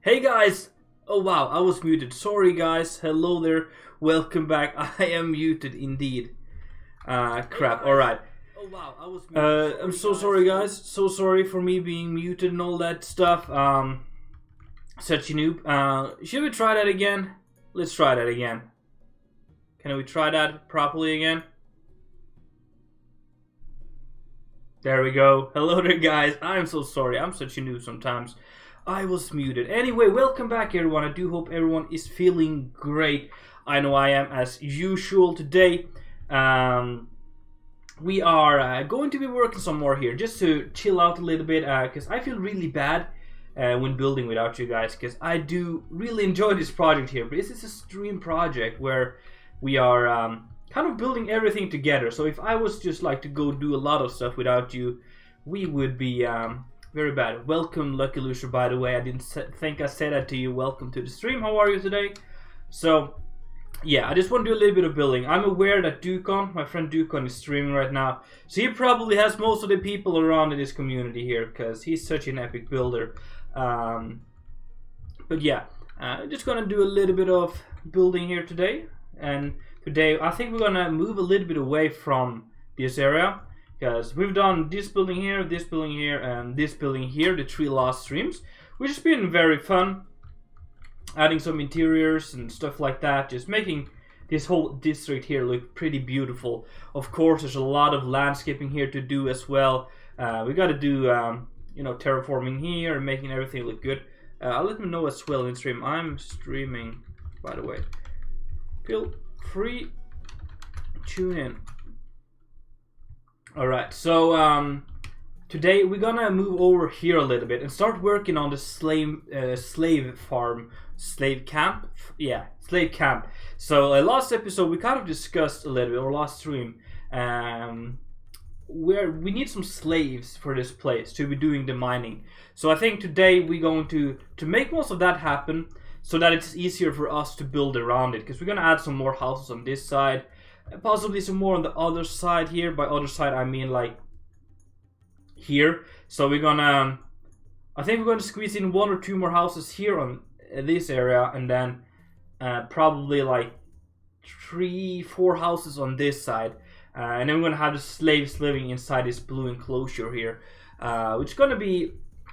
Hey guys! Oh wow, I was muted. Sorry guys. Hello there. Welcome back. I am muted indeed. Crap. Hey Alright. Oh wow, I was muted. I'm so sorry guys. So sorry for me being muted and all that stuff. Such a noob. Should we try that again? Let's try that again. Can we try that properly again? There we go. Hello there guys. I'm so sorry. I'm such a noob sometimes. I was muted. Anyway, welcome back everyone. I do hope everyone is feeling great. I know I am as usual today. We are going to be working some more here just to chill out a little bit because I feel really bad when building without you guys because I do really enjoy this project here. But this is a stream project where we are kind of building everything together. So if I was just like to go do a lot of stuff without you, we would be very bad. Welcome, Lucky Loser, by the way. I didn't think I said that to you. Welcome to the stream. How are you today? So, yeah, I just want to do a little bit of building. I'm aware that Dukon, my friend Dukon, is streaming right now. So he probably has most of the people around in this community here because he's such an epic builder. But yeah, I'm just going to do a little bit of building here today. And today, I think we're going to move a little bit away from this area. Because we've done this building here, and this building here, the 3 last streams, which has been very fun. Adding some interiors and stuff like that, just making this whole district here look pretty beautiful. Of course, there's a lot of landscaping here to do as well. We got to do, terraforming here and making everything look good. I'll let me know as well in stream. I'm streaming, by the way. Feel free, tune in. Alright, so today we're gonna move over here a little bit and start working on the slave camp. Yeah, slave camp. So last episode we kind of discussed a little bit, or last stream, where we need some slaves for this place to be doing the mining. So I think today we're going to make most of that happen so that it's easier for us to build around it. Because we're gonna add some more houses on this side. Possibly some more on the other side here. By other side I mean like here. So we're gonna, I think we're gonna squeeze in 1 or 2 more houses here on this area, and then probably like 3-4 houses on this side, and then we're gonna have the slaves living inside this blue enclosure here, which is gonna be,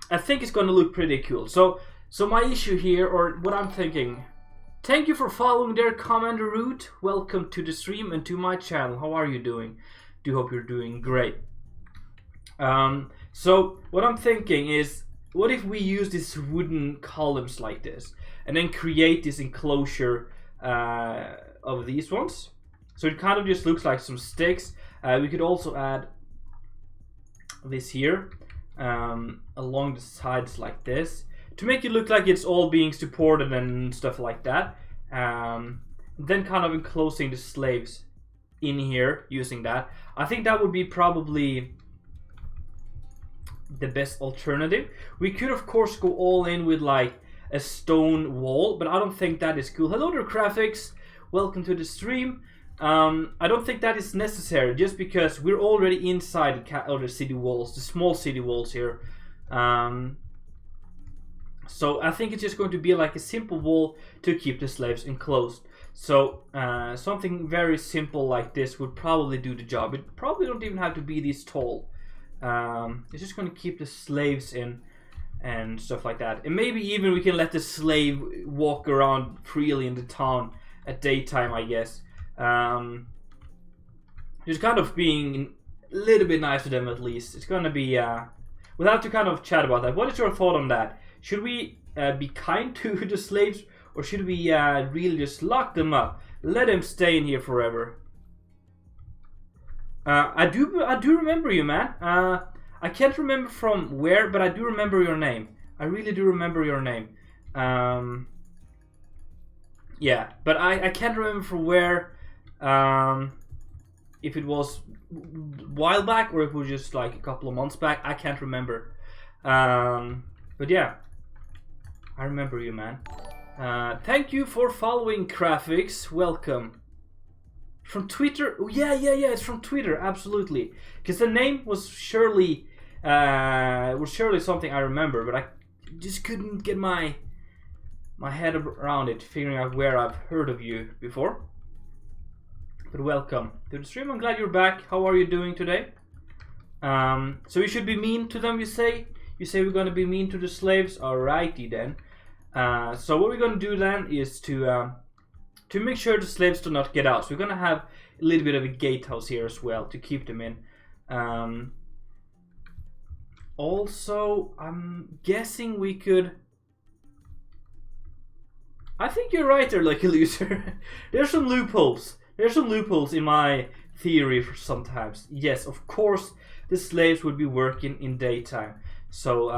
I think it's gonna look pretty cool. So my issue here, or what I'm thinking. Thank you for following there, Commander Root. Welcome to the stream and to my channel. How are you doing? Do hope you're doing great. So what I'm thinking is, what if we use these wooden columns like this and then create this enclosure of these ones? So it kind of just looks like some sticks. We could also add this here along the sides like this, to make it look like it's all being supported and stuff like that. Then kind of enclosing the slaves in here using that. I think that would be probably the best alternative. We could of course go all in with like a stone wall, but I don't think that is cool. Hello there, Graphics. Welcome to the stream. I don't think that is necessary, just because we're already inside the city walls, the small city walls here. So I think it's just going to be like a simple wall to keep the slaves enclosed. So something very simple like this would probably do the job. It probably don't even have to be this tall. It's just going to keep the slaves in and stuff like that. And maybe even we can let the slave walk around freely in the town at daytime, I guess. Just kind of being a little bit nice to them at least. It's going to be... we'll have to kind of chat about that. What is your thought on that? Should we be kind to the slaves, or should we really just lock them up? Let them stay in here forever. I do remember you, man. I can't remember from where, but I do remember your name. I really do remember your name. Yeah, but I can't remember from where. If it was a while back or if it was just like a couple of months back, I can't remember. But yeah, I remember you, man. Thank you for following, Graphics. Welcome. From Twitter? Oh, yeah, it's from Twitter, absolutely. Because the name was surely something I remember, but I just couldn't get my my head around it, figuring out where I've heard of you before. But welcome to the stream. I'm glad you're back. How are you doing today? So we should be mean to them, you say? You say we're going to be mean to the slaves? Alrighty then. So what we're going to do then is to make sure the slaves do not get out. So we're going to have a little bit of a gatehouse here as well to keep them in. Also, I'm guessing we could... I think you're right there, Lucky Loser. There's some loopholes. There's some loopholes in my theory for sometimes. Yes, of course, the slaves would be working in daytime. So,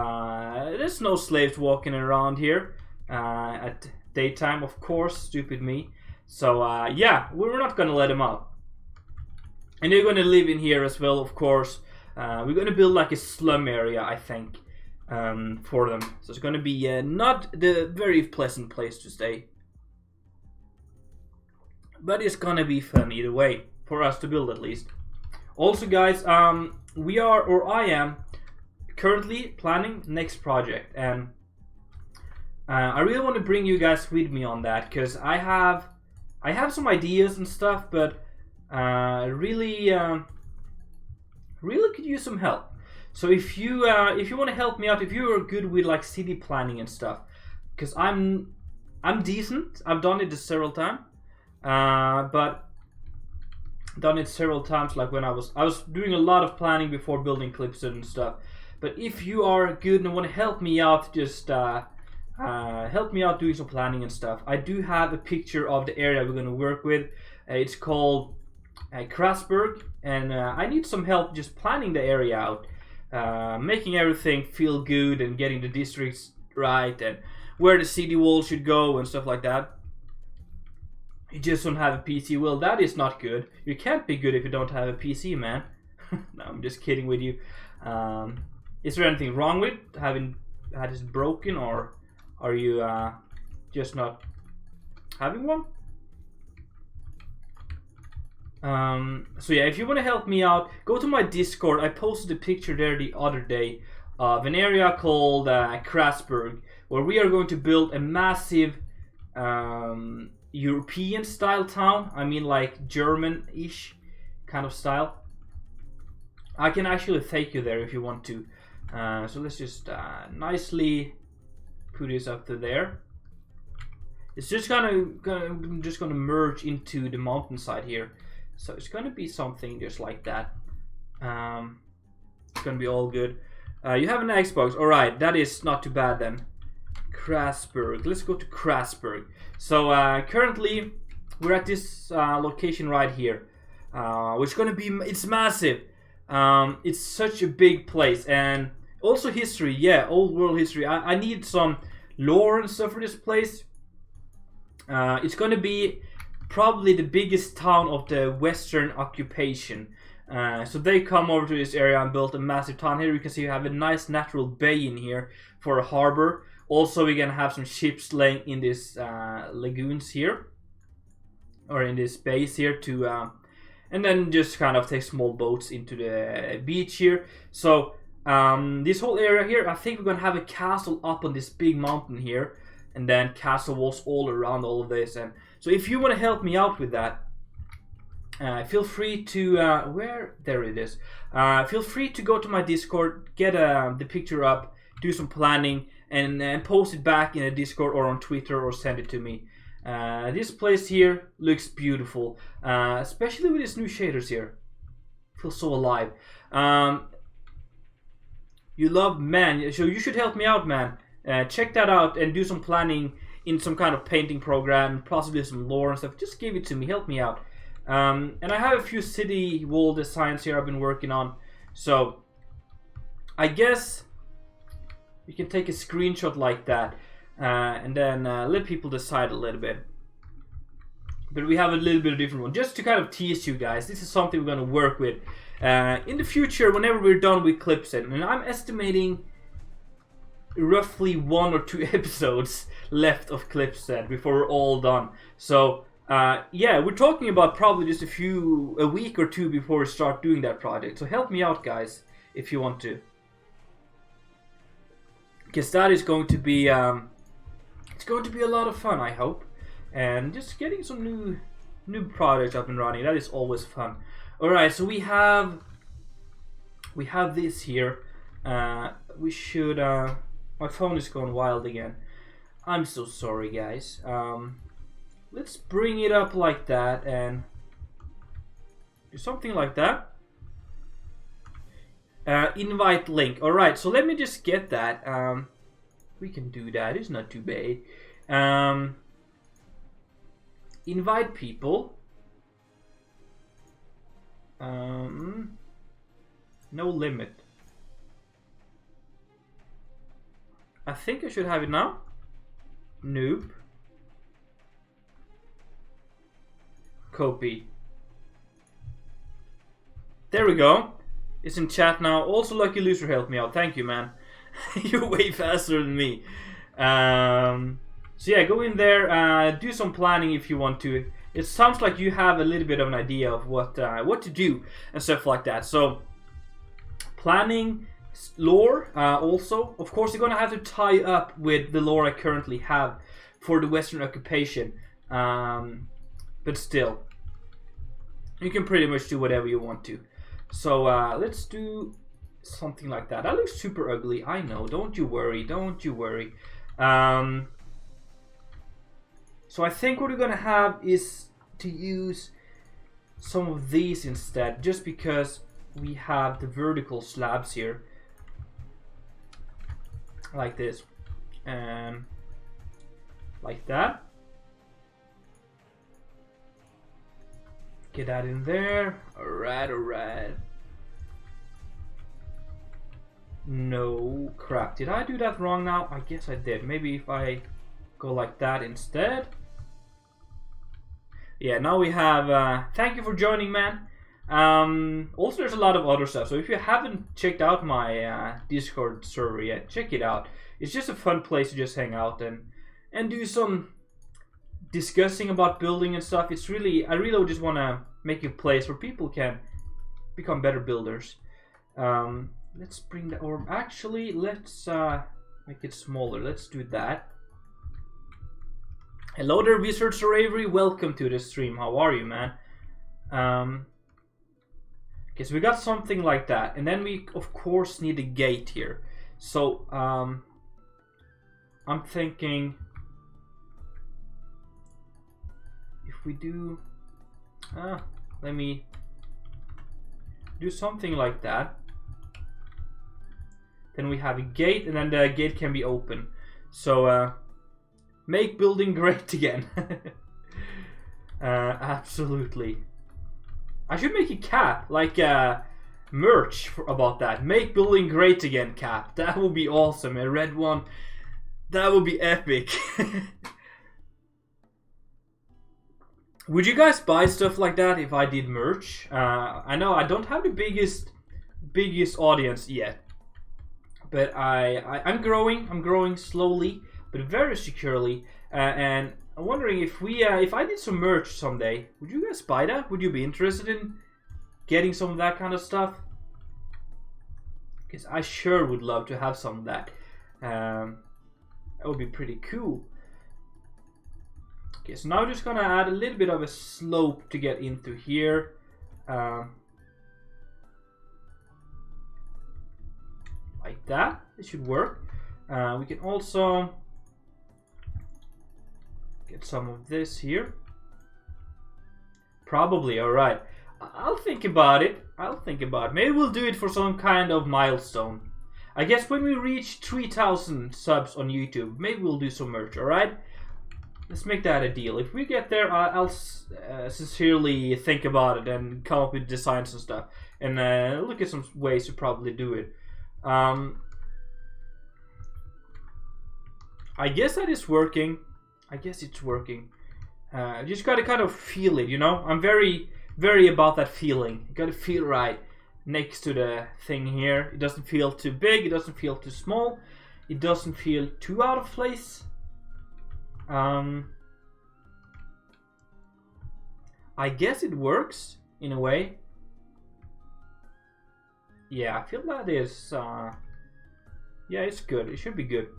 there's no slaves walking around here at daytime, of course. Stupid me. So, yeah, we're not going to let them out. And they're going to live in here as well, of course. We're going to build like a slum area, I think, for them. So it's going to be not the very pleasant place to stay. But it's going to be fun either way, for us to build at least. Also, guys, we are, or I am, currently planning next project. And I really want to bring you guys with me on that, because I have some ideas and stuff, but really could use some help. So if you want to help me out, if you are good with like city planning and stuff, because I'm decent. I've done it several times, but done it several times. Like when I was doing a lot of planning before building Clipset and stuff. But if you are good and want to help me out, just help me out doing some planning and stuff. I do have a picture of the area we're going to work with. It's called Krasberg, and I need some help just planning the area out, making everything feel good and getting the districts right and where the city wall should go and stuff like that. You just don't have a PC. Well, that is not good. You can't be good if you don't have a PC, man. No, I'm just kidding with you. Is there anything wrong with having had this broken, or are you just not having one? So yeah, if you want to help me out, go to my Discord. I posted a picture there the other day of an area called Krasberg, where we are going to build a massive European style town. I mean like German-ish kind of style. I can actually take you there if you want to. So let's just nicely put this up to there. It's just gonna merge into the mountainside here. So it's gonna be something just like that. It's gonna be all good. You have an Xbox, all right? That is not too bad then. Krasberg. Let's go to Krasberg. So currently we're at this location right here, which is gonna be. It's massive. It's such a big place, and also history. Yeah, old world history. I need some lore and stuff for this place. It's gonna be probably the biggest town of the Western occupation. So they come over to this area and built a massive town. Here you can see you have a nice natural bay in here for a harbor. Also, we're gonna have some ships laying in this lagoons here, or in this base here to, and then just kind of take small boats into the beach here. So this whole area here, I think we're gonna have a castle up on this big mountain here, and then castle walls all around all of this. And so if you want to help me out with that, feel free to there it is. Feel free to go to my Discord, get the picture up, do some planning, and post it back in a Discord or on Twitter, or send it to me. This place here looks beautiful, especially with these new shaders here. Feels so alive. You love man, so you should help me out, man. Check that out and do some planning in some kind of painting program, possibly some lore and stuff. Just give it to me, help me out. And I have a few city wall designs here I've been working on. So I guess you can take a screenshot like that, and then let people decide a little bit. But we have a little bit of different one, just to kind of tease you guys. This is something we're going to work with in the future whenever we're done with Clipset. And I'm estimating roughly 1 or 2 episodes left of Clipset before we're all done. So yeah, we're talking about probably just a week or 2 before we start doing that project. So help me out, guys, if you want to, because that is going to be it's it's going to be a lot of fun, I hope. And just getting some new projects up and running, that is always fun. Alright, so we have this here. We should my phone is going wild again. I'm so sorry, guys. Let's bring it up like that and do something like that. Invite link. Alright, so let me just get that. We can do that, it's not too bad. Invite people. No limit. I think I should have it now. Noob. Copy. There we go. It's in chat now. Also, Lucky Loser helped me out. Thank you, man. You're way faster than me. So yeah, go in there. Do some planning if you want to. It sounds like you have a little bit of an idea of what to do and stuff like that. So planning, lore, also. Of course, you're gonna have to tie up with the lore I currently have for the Western occupation. But still, you can pretty much do whatever you want to. So let's do something like that. That looks super ugly, I know. Don't you worry. Don't you worry. So I think what we're gonna have is to use some of these instead, just because we have the vertical slabs here, like this, and like that. Get that in there. Alright, alright. No, crap. Did I do that wrong now? I guess I did. Maybe if I go like that instead. Yeah, now we have... thank you for joining, man. Also, there's a lot of other stuff. So if you haven't checked out my Discord server yet, check it out. It's just a fun place to just hang out and do some discussing about building and stuff. It's really... I really just want to make a place where people can become better builders. Let's bring the orb. Actually, let's make it smaller. Let's do that. Hello there, Wizard Sir Avery. Welcome to the stream. How are you, man? Okay, so we got something like that, and then we of course need a gate here. So I'm thinking if we do, let me do something like that. Then we have a gate, and then the gate can be open. So make building great again. Absolutely. I should make a cap, like merch about that. Make building great again cap. That would be awesome. A red one. That would be epic. Would you guys buy stuff like that if I did merch? I know I don't have the biggest audience yet, but I'm growing. I'm growing slowly, but very securely. And I'm wondering if I did some merch someday, would you guys buy that? Would you be interested in getting some of that kind of stuff? Because I sure would love to have some of that. That would be pretty cool. Okay, so now I'm just gonna add a little bit of a slope to get into here. Like that. It should work. We can also get some of this here. Probably, alright. I'll think about it. Maybe we'll do it for some kind of milestone. I guess when we reach 3,000 subs on YouTube, maybe we'll do some merch, alright? Let's make that a deal. If we get there, I'll sincerely think about it and come up with designs and stuff. And look at some ways to probably do it. I guess that is working. I guess it's working. You just gotta kind of feel it, you know? I'm very, very about that feeling. You gotta feel right next to the thing here. It doesn't feel too big, it doesn't feel too small, it doesn't feel too out of place. I guess it works in a way. Yeah, I feel that is yeah, it's good. It should be good.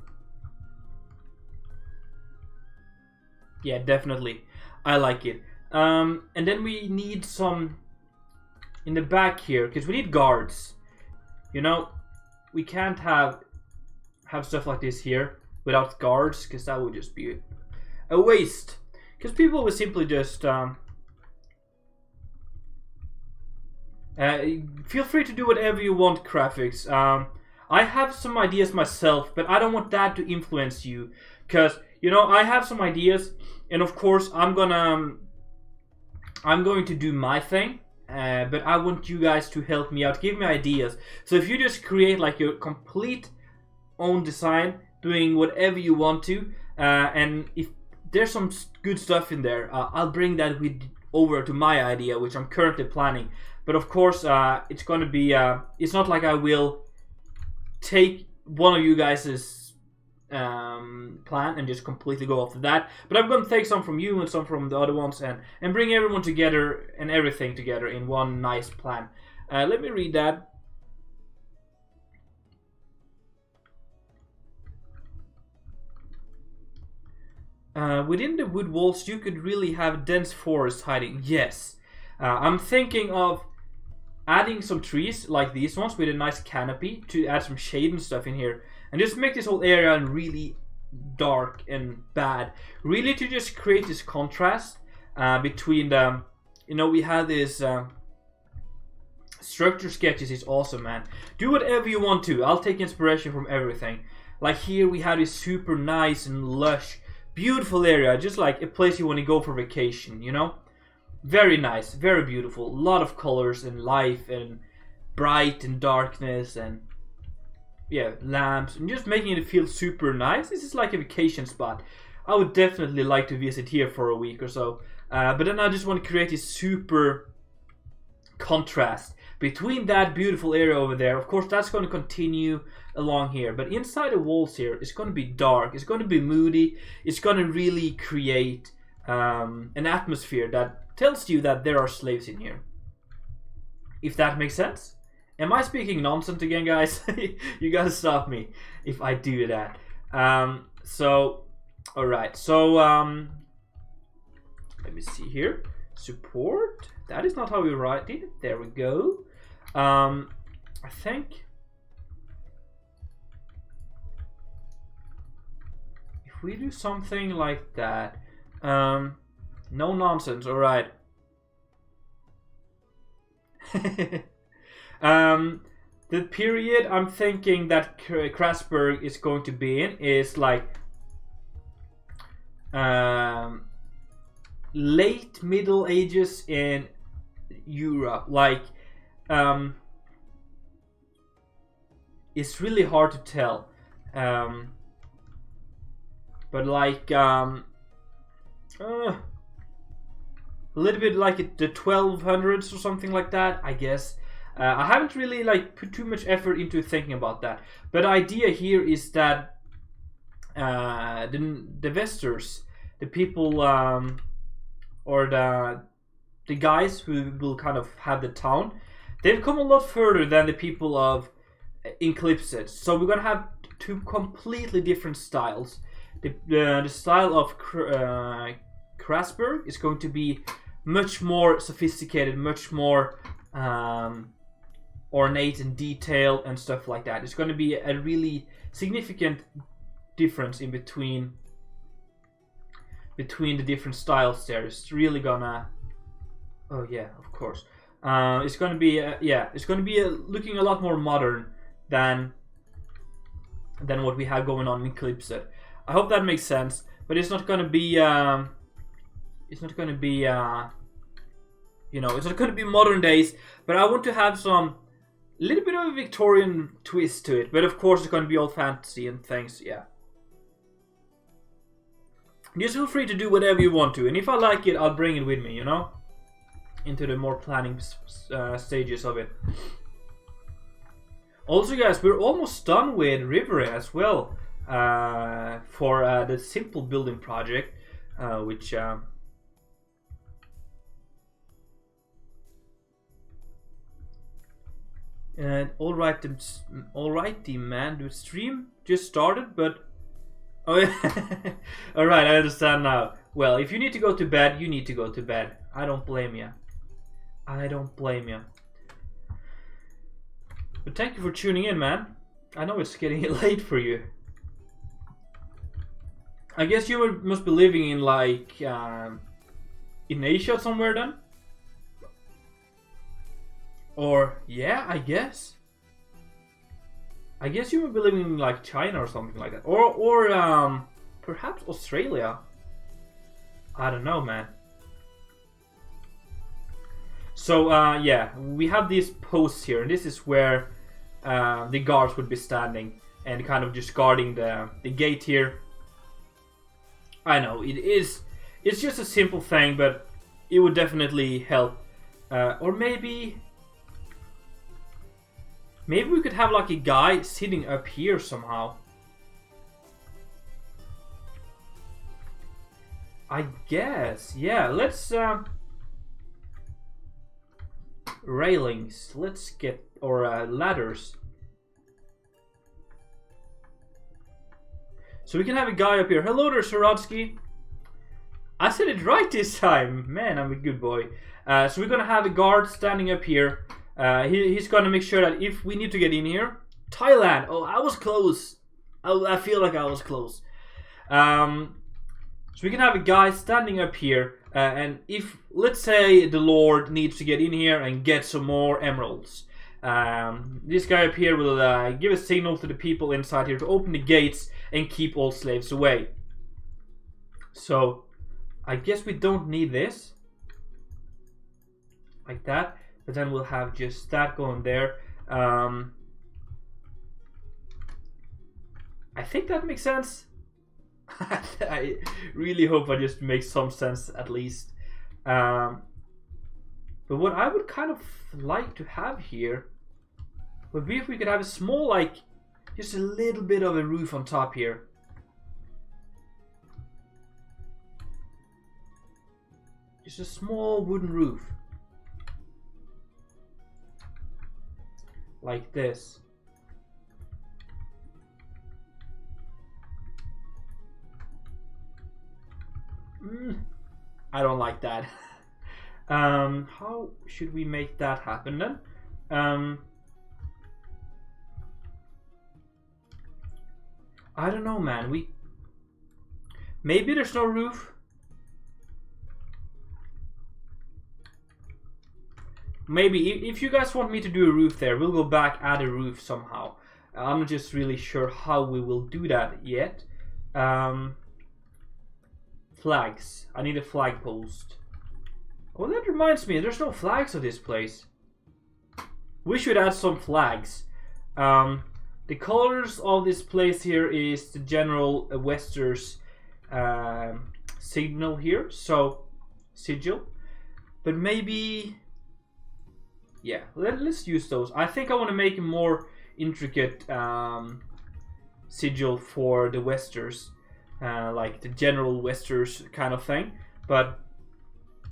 Yeah, definitely. I like it. And then we need some in the back here because we need guards. You know, we can't have stuff like this here without guards because that would just be a waste. Because people would simply just feel free to do whatever you want, graphics. I have some ideas myself, but I don't want that to influence you. Because, you know, I have some ideas, and of course I'm going to do my thing. But I want you guys to help me out, give me ideas. So if you just create like your complete own design, doing whatever you want to, and if there's some good stuff in there, I'll bring that over to my idea, which I'm currently planning. But of course, it's gonna be. It's not like I will take one of you guys' plan and just completely go off of that. But I'm gonna take some from you and some from the other ones, and bring everyone together and everything together in one nice plan. Let me read that. Within the wood walls, you could really have dense forest hiding. Yes, I'm thinking of adding some trees like these ones with a nice canopy to add some shade and stuff in here, and just make this whole area really dark and bad. Really to just create this contrast between the, you know, we have this structure sketches is awesome, man. Do whatever you want to. I'll take inspiration from everything. Like here we have this super nice and lush, beautiful area, just like a place you want to go for vacation, you know? Very nice, very beautiful. A lot of colors and life and bright and darkness and yeah, lamps and just making it feel super nice. This is like a vacation spot. I would definitely like to visit here for a week or so. But then I just want to create this super contrast between that beautiful area over there. Of course, that's going to continue along here. But inside the walls here, it's going to be dark. It's going to be moody. It's going to really create an atmosphere that tells you that there are slaves in here. If that makes sense. Am I speaking nonsense again, guys? You gotta stop me if I do that. Alright. So, let me see here. Support. That is not how we write it. There we go. I think if we do something like that, no nonsense. All right. The period I'm thinking that Krasberg is going to be in is like late Middle Ages in Europe. Like, it's really hard to tell. But like, a little bit like the 1200s or something like that, I guess. I haven't really like put too much effort into thinking about that. But the idea here is that the Vesters, the people or the guys who will kind of have the town, they've come a lot further than the people of Eclipsed. So we're gonna have two completely different styles. The style of Krasberg is going to be much more sophisticated, much more ornate and detailed and stuff like that. It's going to be a really significant difference in between the different styles there. It's really gonna, oh yeah, of course. It's going to be it's going to be looking a lot more modern than what we have going on in Eclipsed. I hope that makes sense, but it's not going to be it's not going to be you know, it's not going to be modern days, but I want to have some little bit of a Victorian twist to it. But of course it's going to be all fantasy and things. Yeah, just feel free to do whatever you want to, and if I like it, I'll bring it with me, you know, into the more planning stages of it. Also, guys, we're almost done with River as well, for the simple building project, which and alrighty, man. The stream just started, but oh yeah. All right, I understand now. Well, if you need to go to bed, you need to go to bed. I don't blame you. I don't blame you. But thank you for tuning in, man. I know it's getting late for you. I guess you must be living in like in Asia somewhere then? Or yeah, I guess. I guess you must be living in like China or something like that. Or perhaps Australia. I don't know, man. So yeah, we have these posts here, and this is where the guards would be standing and kind of just guarding the gate here. I know it's just a simple thing, but it would definitely help. Or maybe we could have like a guy sitting up here somehow. I guess, yeah. Let's railings. Let's get or ladders. So we can have a guy up here. Hello there, Sorodsky. I said it right this time. Man, I'm a good boy. So we're gonna have a guard standing up here. He's gonna make sure that if we need to get in here, Thailand. Oh, I was close. I feel like I was close. So we can have a guy standing up here, and if let's say the Lord needs to get in here and get some more emeralds, this guy up here will give a signal to the people inside here to open the gates and keep all slaves away. So I guess we don't need this like that, but then we'll have just that going there. I think that makes sense. I really hope I just make some sense at least. But what I would kind of like to have here would be if we could have a small, like, just a little bit of a roof on top here. Just a small wooden roof. Like this. I don't like that. How should we make that happen then? I don't know, man. Maybe there's no roof. Maybe if you guys want me to do a roof there, we'll go back, add a roof somehow. I'm not just really sure how we will do that yet. Flags. I need a flag post. Oh, that reminds me, there's no flags of this place. We should add some flags. The colors of this place here is the general Wester's signal here, so sigil. But maybe, yeah, let's use those. I think I want to make a more intricate sigil for the Westers. Like the general Westers kind of thing, but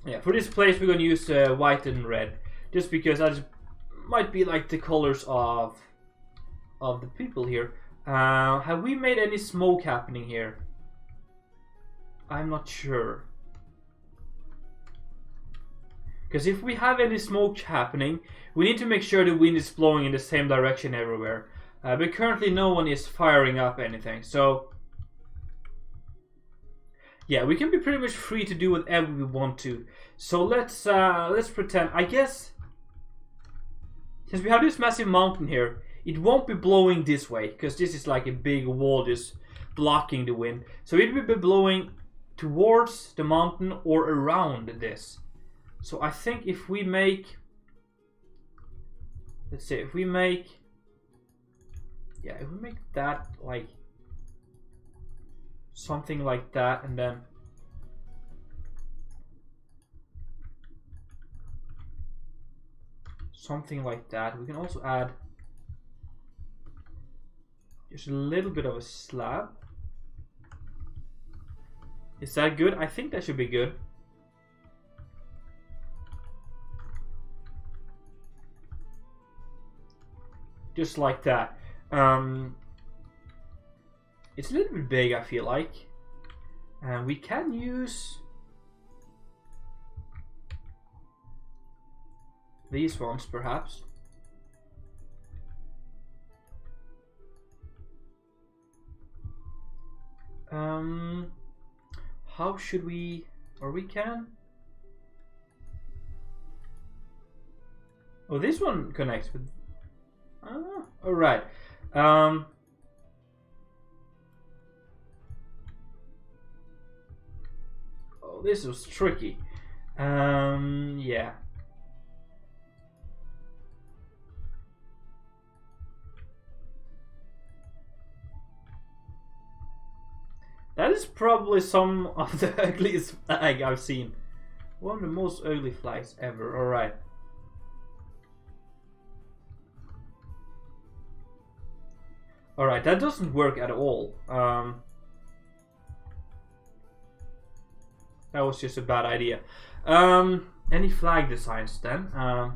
yeah, for this place we're going to use white and red, just because that might be like the colors of the people here. Have we made any smoke happening here? I'm not sure, because if we have any smoke happening, we need to make sure the wind is blowing in the same direction everywhere. But currently no one is firing up anything, so yeah, we can be pretty much free to do whatever we want to. So let's pretend. I guess since we have this massive mountain here, it won't be blowing this way because this is like a big wall just blocking the wind. So it will be blowing towards the mountain or around this. So I think if we make, let's say, if we make that like something like that, and then something like that. We can also add just a little bit of a slab. Is that good? I think that should be good. Just like that. It's a little bit big, I feel like. And we can use these ones perhaps. How should we, or we can? Oh, this one connects with, all right. Oh, this was tricky. Yeah. That is probably some of the ugliest flag I've seen. One of the most ugly flags ever. Alright. Alright, that doesn't work at all. That was just a bad idea. Any flag designs then? I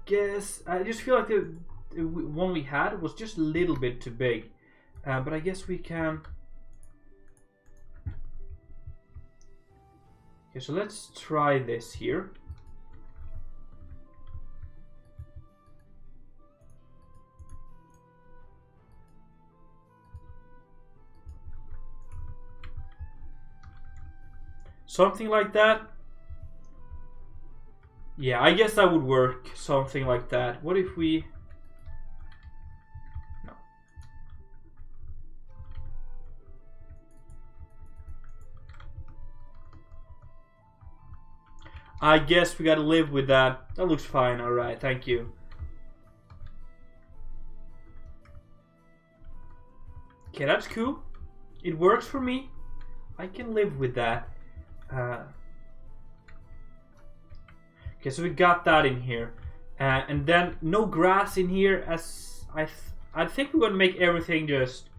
guess I just feel like the one we had was just a little bit too big, but I guess we can. Okay, so let's try this here. Something like that. Yeah, I guess that would work. Something like that. What if we... No. I guess we gotta live with that. That looks fine. Alright, thank you. Okay, that's cool. It works for me. I can live with that. Okay, so we got that in here, and then no grass in here. As I think we're gonna make everything just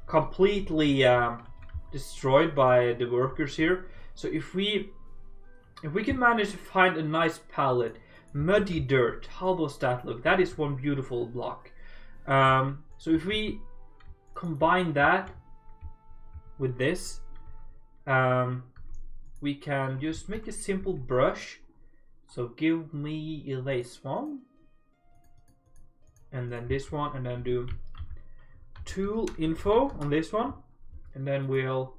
completely destroyed by the workers here. So if we can manage to find a nice palette, muddy dirt, how does that look? That is one beautiful block. So if we combine that with this, we can just make a simple brush. So give me this one, and then this one, and then do tool info on this one, and then we'll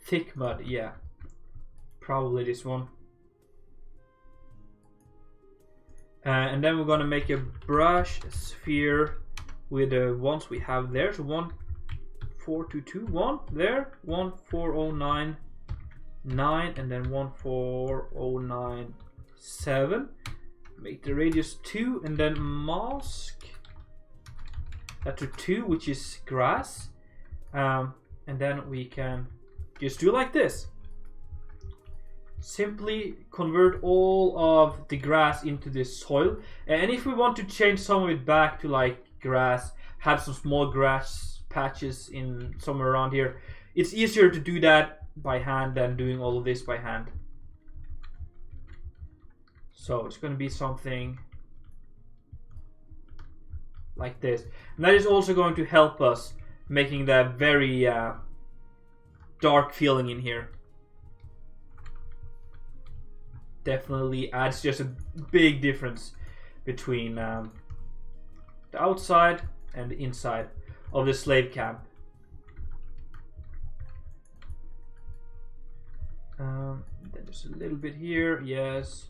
thick mud, yeah, probably this one. And then we're gonna make a brush sphere with the ones we have there. So 14221 there, 14099, and then 14097. Make the radius 2, and then mask that to 2, which is grass. And then we can just do like this. Simply convert all of the grass into this soil. And if we want to change some of it back to like grass, have some small grass patches in somewhere around here, it's easier to do that by hand than doing all of this by hand. So it's going to be something like this, and that is also going to help us making that very dark feeling in here. Definitely adds just a big difference between the outside and the inside of the slave camp. Then just a little bit here, yes.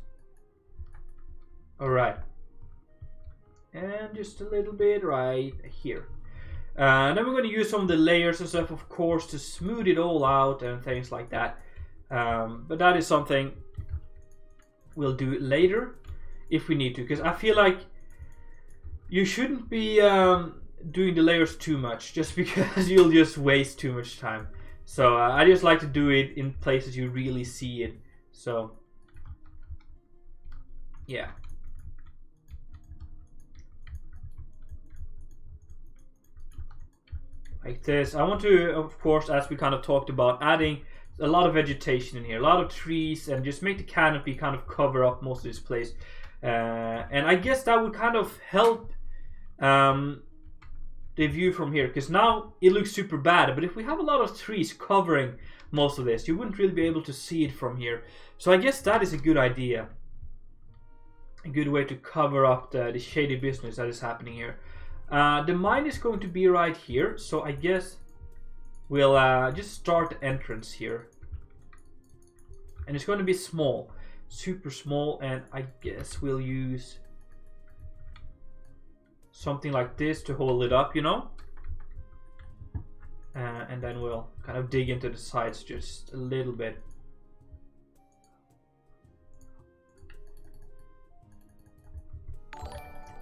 Alright. And just a little bit right here. And then we're going to use some of the layers and stuff, of course, to smooth it all out and things like that. But that is something we'll do later if we need to, because I feel like you shouldn't be doing the layers too much, just because you'll just waste too much time. So I just like to do it in places you really see it. So yeah. Like this. I want to, of course, as we kind of talked about, adding a lot of vegetation in here, a lot of trees, and just make the canopy kind of cover up most of this place. And I guess that would kind of help the view from here, because now it looks super bad. But if we have a lot of trees covering most of this, you wouldn't really be able to see it from here. So I guess that is a good idea, a good way to cover up the shady business that is happening here. The mine is going to be right here, so I guess we'll just start the entrance here. And it's going to be small, super small, and I guess we'll use something like this to hold it up, you know? And then we'll kind of dig into the sides just a little bit.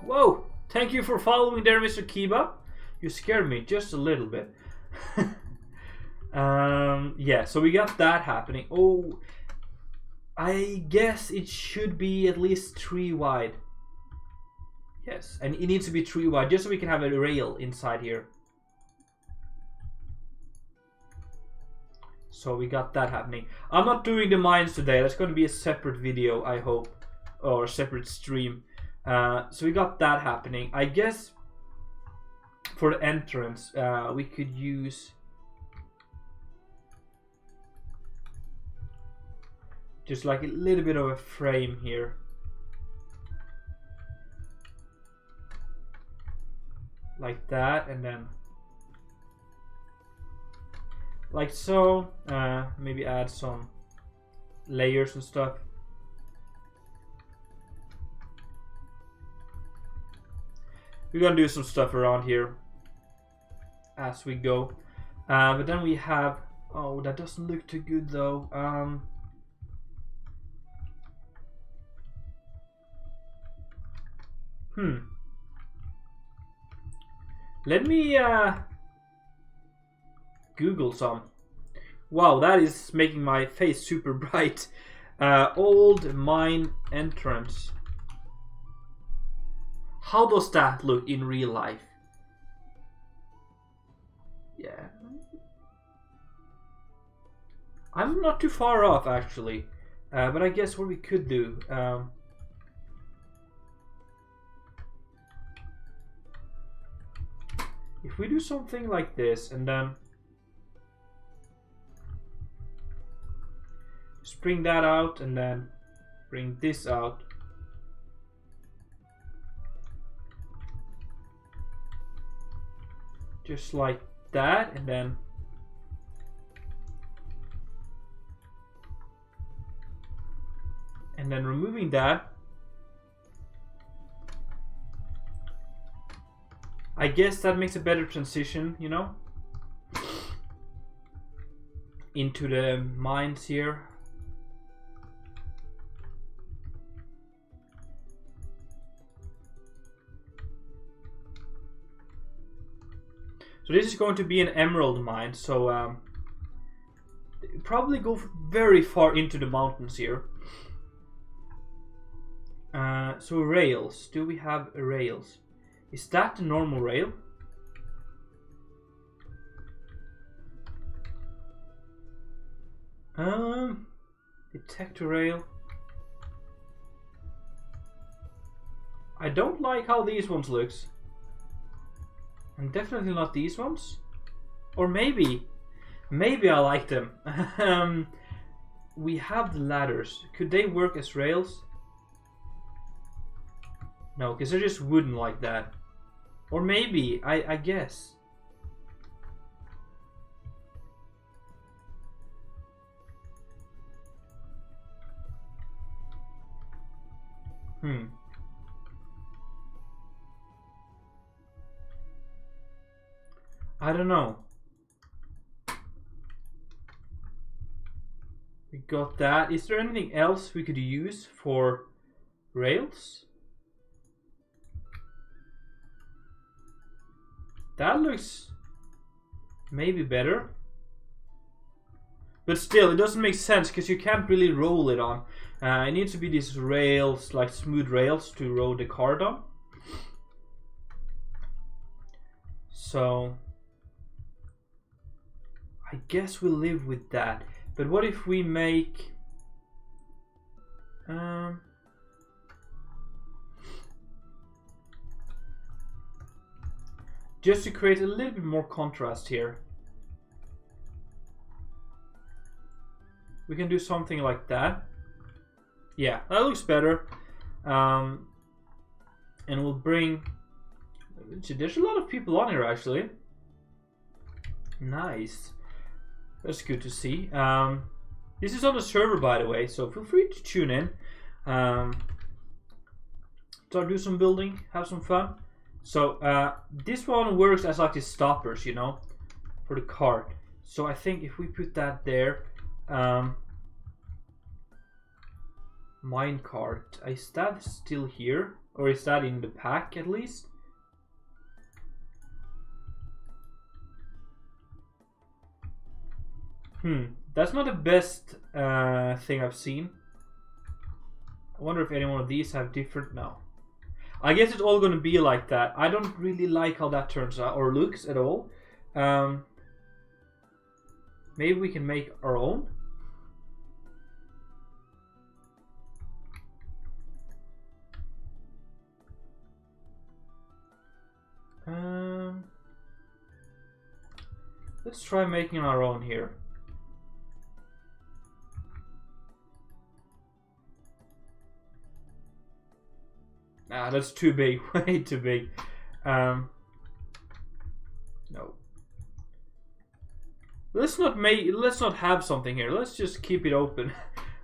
Whoa! Thank you for following there, Mr. Kiba. You scared me just a little bit. Yeah, so we got that happening. Oh, I guess it should be at least 3 wide. Yes, and it needs to be 3 wide just so we can have a rail inside here. So we got that happening. I'm not doing the mines today. That's going to be a separate video, I hope, or a separate stream. So we got that happening. I guess for the entrance, we could use just like a little bit of a frame here. Like that, and then like so. Maybe add some layers and stuff. We're gonna do some stuff around here as we go. But then we have, oh, that doesn't look too good though. Let me Google some. Wow, that is making my face super bright. Old mine entrance. How does that look in real life? Yeah. I'm not too far off actually. But I guess what we could do, if we do something like this and then just bring that out and then bring this out. Just like that, and then removing that. I guess that makes a better transition, you know, into the mines here. So this is going to be an emerald mine, so probably go very far into the mountains here. So rails, do we have rails? Is that the normal rail? Detect a rail. I don't like how these ones looks. And definitely not these ones. Or maybe I like them. We have the ladders. Could they work as rails? No, because they're just wooden like that. Or maybe, I guess. I don't know. We got that. Is there anything else we could use for rails? That looks maybe better. But still, it doesn't make sense because you can't really roll it on. It needs to be these rails, like smooth rails, to roll the cart on. So I guess we'll live with that. But what if we make just to create a little bit more contrast here, we can do something like that. Yeah, that looks better. And we'll bring... There's a lot of people on here actually. Nice. That's good to see. This is on the server, by the way, so feel free to tune in. Start do some building, have some fun. So this one works as like the stoppers, you know, for the cart. So I think if we put that there, minecart, is that still here, or is that in the pack at least? That's not the best thing I've seen. I wonder if any one of these have different... No. I guess it's all going to be like that. I don't really like how that turns out or looks at all. Maybe we can make our own. Let's try making our own here. Nah, that's too big. Way too big. No. Let's not have something here. Let's just keep it open.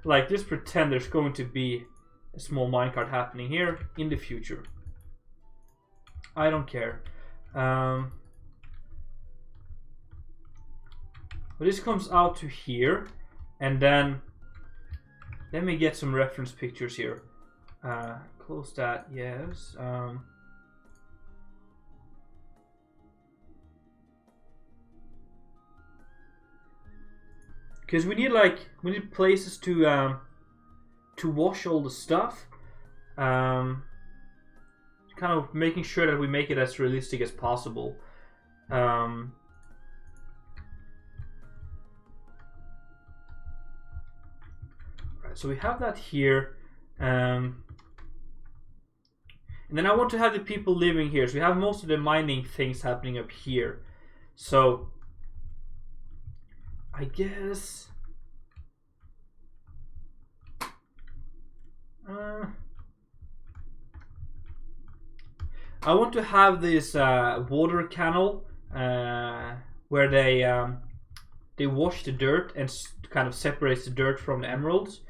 Like, just pretend there's going to be a small minecart happening here in the future. I don't care. But this comes out to here, and then let me get some reference pictures here. Close that, yes. Because we need places to wash all the stuff. Kind of making sure that we make it as realistic as possible. Right, so we have that here. And then I want to have the people living here. So we have most of the mining things happening up here. So I guess I want to have this water canal where they wash the dirt and kind of separates the dirt from the emeralds.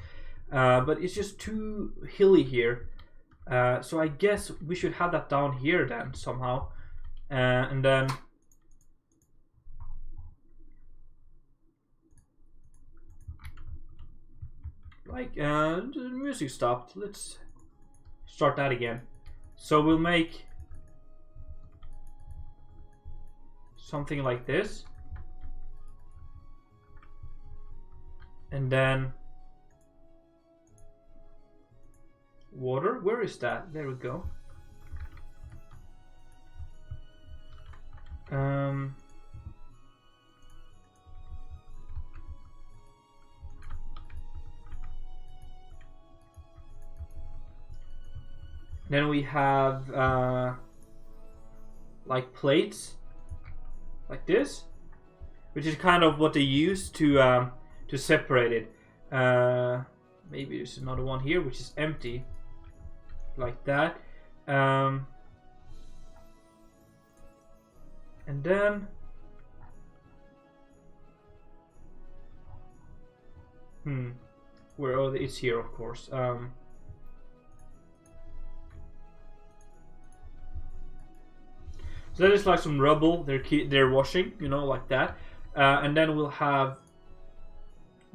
But it's just too hilly here. So I guess we should have that down here then somehow. And then like the music stopped. Let's start that again. So we'll make something like this. And then water, where is that? There we go. Then we have like plates like this, which is kind of what they use to separate it. Maybe there's another one here which is empty, like that. And then where? Oh, it's here, of course. So that is like some rubble they're washing, you know, like that. And then we'll have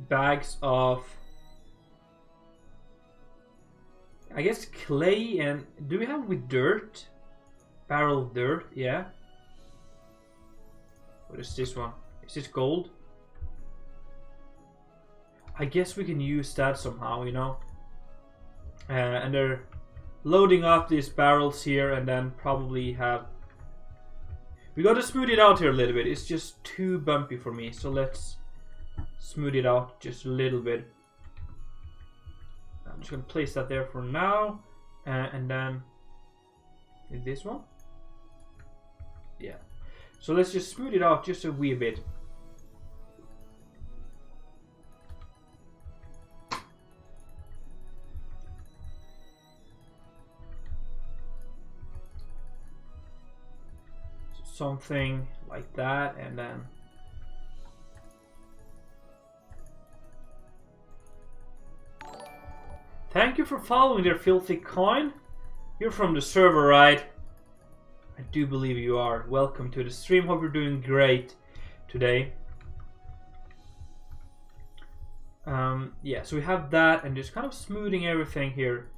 bags of, I guess, clay. And do we have with dirt? Barrel of dirt, yeah. What is this one? Is this gold? I guess we can use that somehow, you know. And they're loading up these barrels here, and then probably have... We gotta smooth it out here a little bit. It's just too bumpy for me, so let's smooth it out just a little bit. I'm just gonna place that there for now, and then this one. Yeah. So let's just smooth it out just a wee bit. Something like that, and then thank you for following there, filthy coin. You're from the server, right? I do believe you are. Welcome to the stream. Hope you're doing great today. Yeah, so we have that, and just kind of smoothing everything here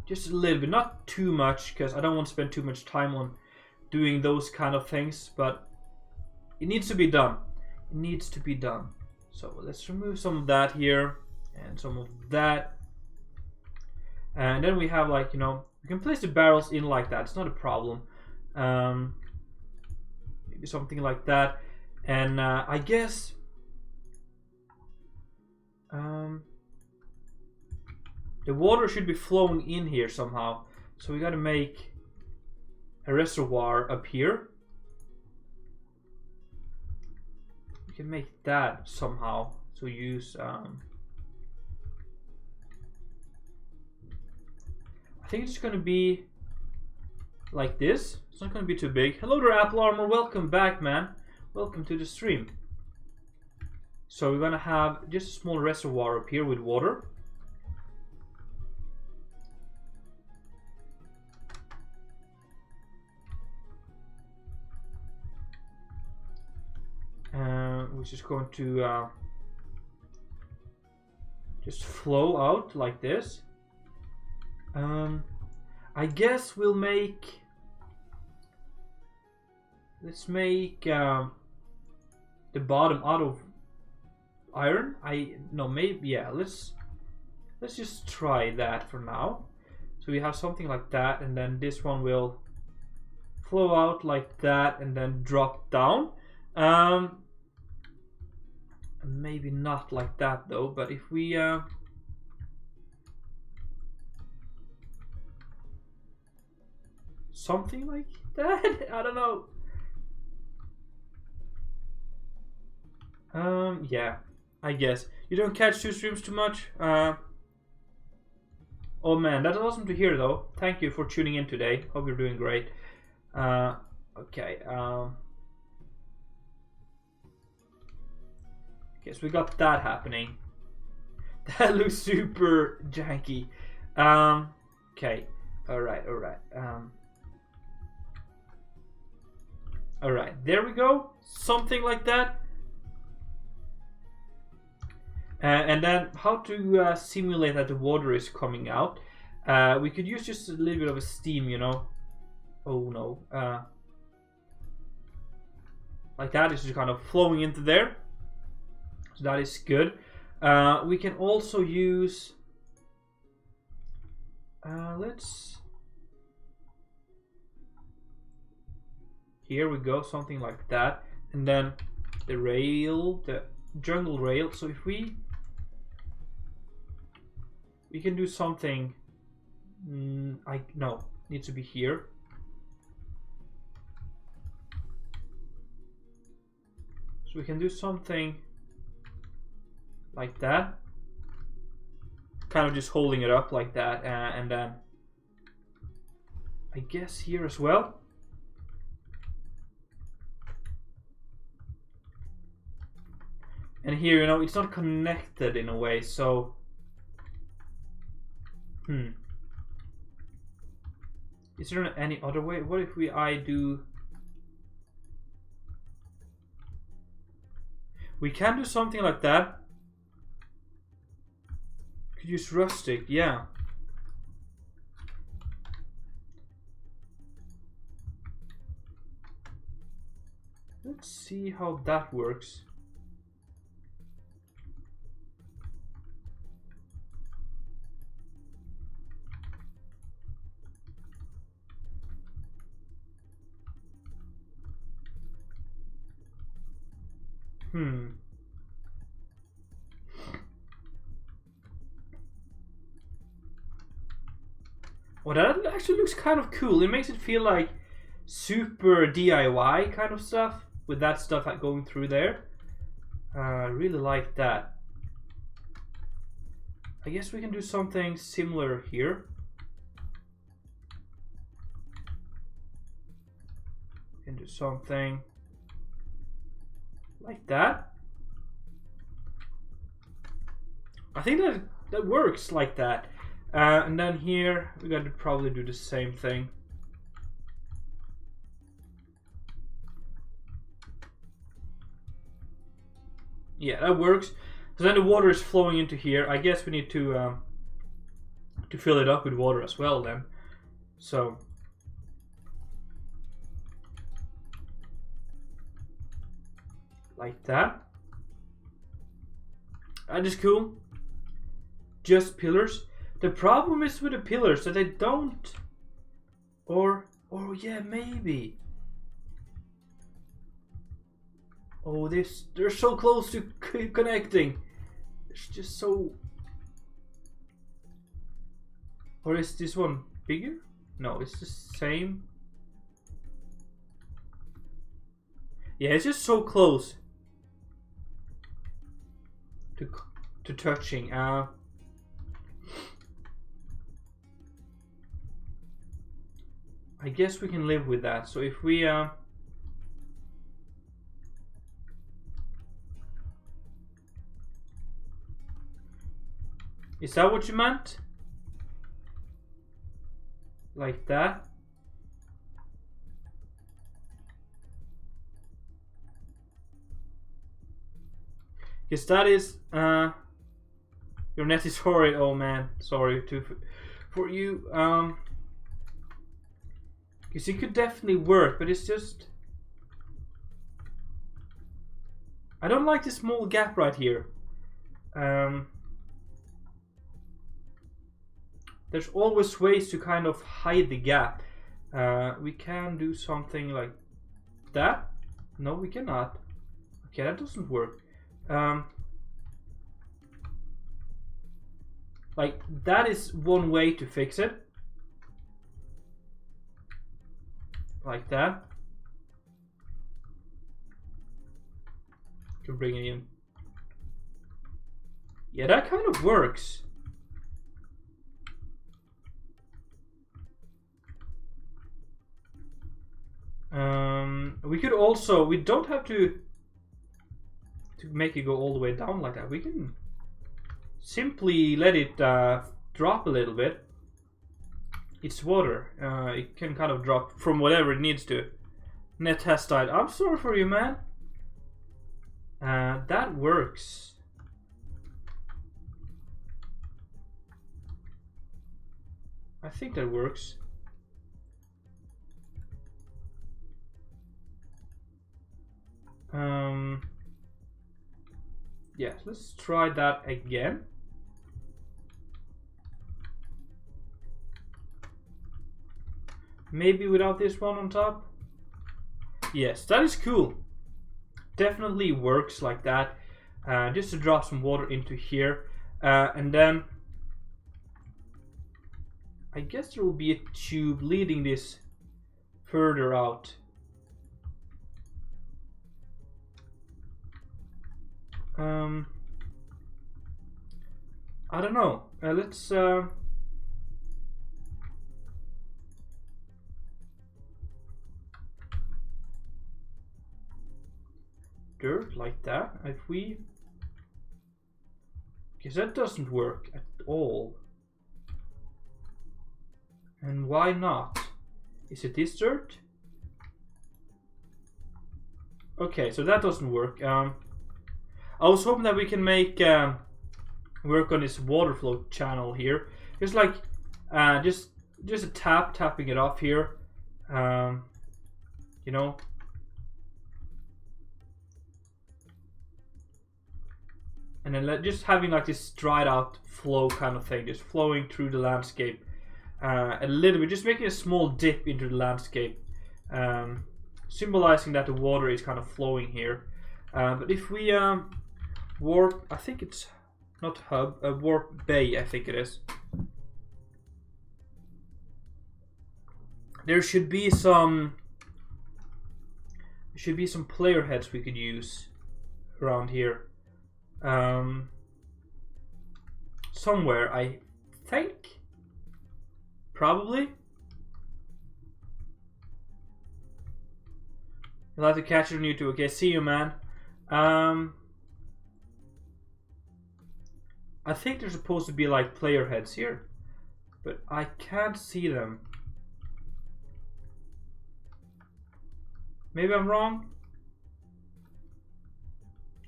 just a little bit, not too much, because I don't want to spend too much time on doing those kind of things, but it needs to be done. It needs to be done. So let's remove some of that here and some of that, and then we have, like, you know, we can place the barrels in like that. It's not a problem. Maybe something like that, and I guess the water should be flowing in here somehow. So we got to make a reservoir up here. We can make that somehow. So use I think it's going to be like this. It's not going to be too big. Hello there, Apple Armor. Welcome back, man. Welcome to the stream. So we're going to have just a small reservoir up here with water. Which is going to just flow out like this. I guess we'll make... Let's make the bottom out of iron. No, maybe, yeah, let's just try that for now. So we have something like that, and then this one will flow out like that and then drop down. Maybe not like that though, but if we something like that, I don't know. Yeah, I guess you don't catch two streams too much. Oh man, that's awesome to hear though. Thank you for tuning in today. Hope you're doing great. Okay. Okay, so we got that happening. That looks super janky. Okay. Alright. Alright, there we go. Something like that. And then how to simulate that the water is coming out. We could use just a little bit of a steam, you know. Oh no. Like that, it's just kind of flowing into there. So that is good. We can also use... let's... Here we go, something like that. And then the rail, the jungle rail. So if we can do something... no, needs to be here. So we can do something like that, kind of just holding it up like that, and then I guess here as well. And here, you know, it's not connected in a way, so is there any other way? What if I do... We can do something like that. Could use rustic, yeah. Let's see how that works. Oh, that actually looks kind of cool. It makes it feel like super DIY kind of stuff with that stuff going through there. I really like that. I guess we can do something similar here. We can do something like that. I think that works like that. And then here we got to probably do the same thing. Yeah, that works. So then the water is flowing into here. I guess we need to fill it up with water as well then. So like that. That is cool. Just pillars. The problem is with the pillars that they don't, or yeah, maybe. Oh, they're so close to connecting. It's just so. Or is this one bigger? No, it's the same. Yeah, it's just so close to touching. I guess we can live with that. So if we is that what you meant? Like that? Yes, that is your net is horrid. Oh man, sorry for you. Because it could definitely work, but it's just I don't like this small gap right here. There's always ways to kind of hide the gap. We can do something like that. No, we cannot. Okay, that doesn't work. Like that is one way to fix it. Like that. To bring it in. Yeah, that kind of works. We could also, we don't have to make it go all the way down like that. We can simply let it drop a little bit. It's water. It can kind of drop from whatever it needs to. Net has died. I'm sorry for you, man. That works. I think that works. Yeah, let's try that again. Maybe without this one on top. Yes, that is cool. Definitely works like that. Just to drop some water into here. And then I guess there will be a tube leading this further out. I don't know. Let's dirt like that. If we, because that doesn't work at all. And why not? Is it this dirt? Okay, so that doesn't work. I was hoping that we can make work on this water flow channel here. Just like just a tapping it off here. You know. And then just having like this dried out flow kind of thing, just flowing through the landscape a little bit, just making a small dip into the landscape, symbolizing that the water is kind of flowing here. But if we warp, I think it's not hub, warp bay, I think it is. there should be some player heads we could use around here. Somewhere, I think. Probably. You'll have to catch it on YouTube. Okay, see you, man. I think there's supposed to be like player heads here, but I can't see them. Maybe I'm wrong,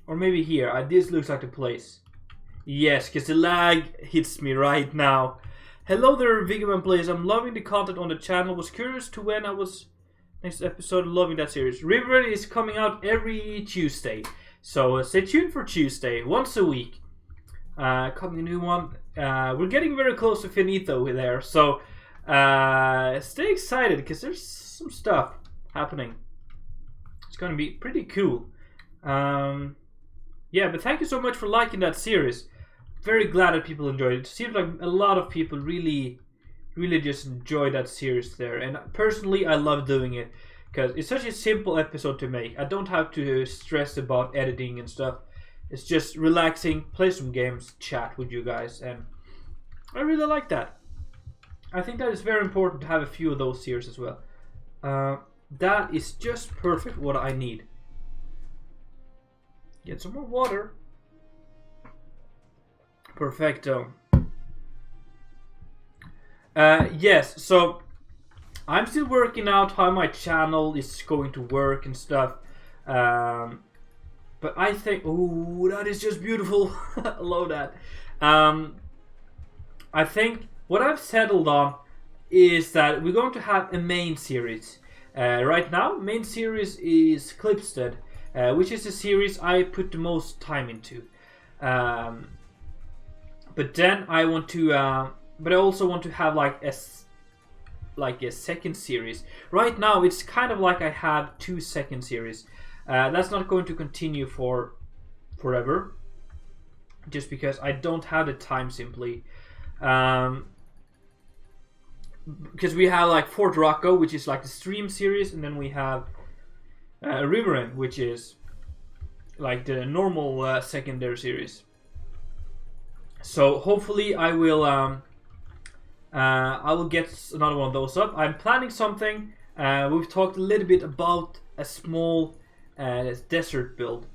or maybe here. This looks like the place. Yes, because the lag hits me right now. Hello there, Vigaman Plays. I'm loving the content on the channel. Was curious to when I was next episode. Loving that series. River is coming out every Tuesday, so stay tuned for Tuesday, once a week. Coming a new one. We're getting very close to finito there, so stay excited because there's some stuff happening. It's gonna be pretty cool. Yeah, but thank you so much for liking that series. Very glad that people enjoyed it. It seems like a lot of people really just enjoy that series there, and personally I love doing it because it's such a simple episode to make. I don't have to stress about editing and stuff. It's just relaxing, play some games, chat with you guys, and I really like that. I think that is very important to have a few of those series as well. That is just perfect what I need. Get some more water. Perfecto. Yes, so I'm still working out how my channel is going to work and stuff. But I think, oh, that is just beautiful. I love that. I think what I've settled on is that we're going to have a main series. Right now, main series is Clipstead, which is a series I put the most time into. But then I want to, but I also want to have like a second series. Right now, it's kind of like I have 2 second series. That's not going to continue for forever, just because I don't have the time simply. Because we have like Fort Rocco, which is like the stream series, and then we have Riverend, which is like the normal secondary series. So hopefully I will get another one of those up. I'm planning something. We've talked a little bit about a small desert build,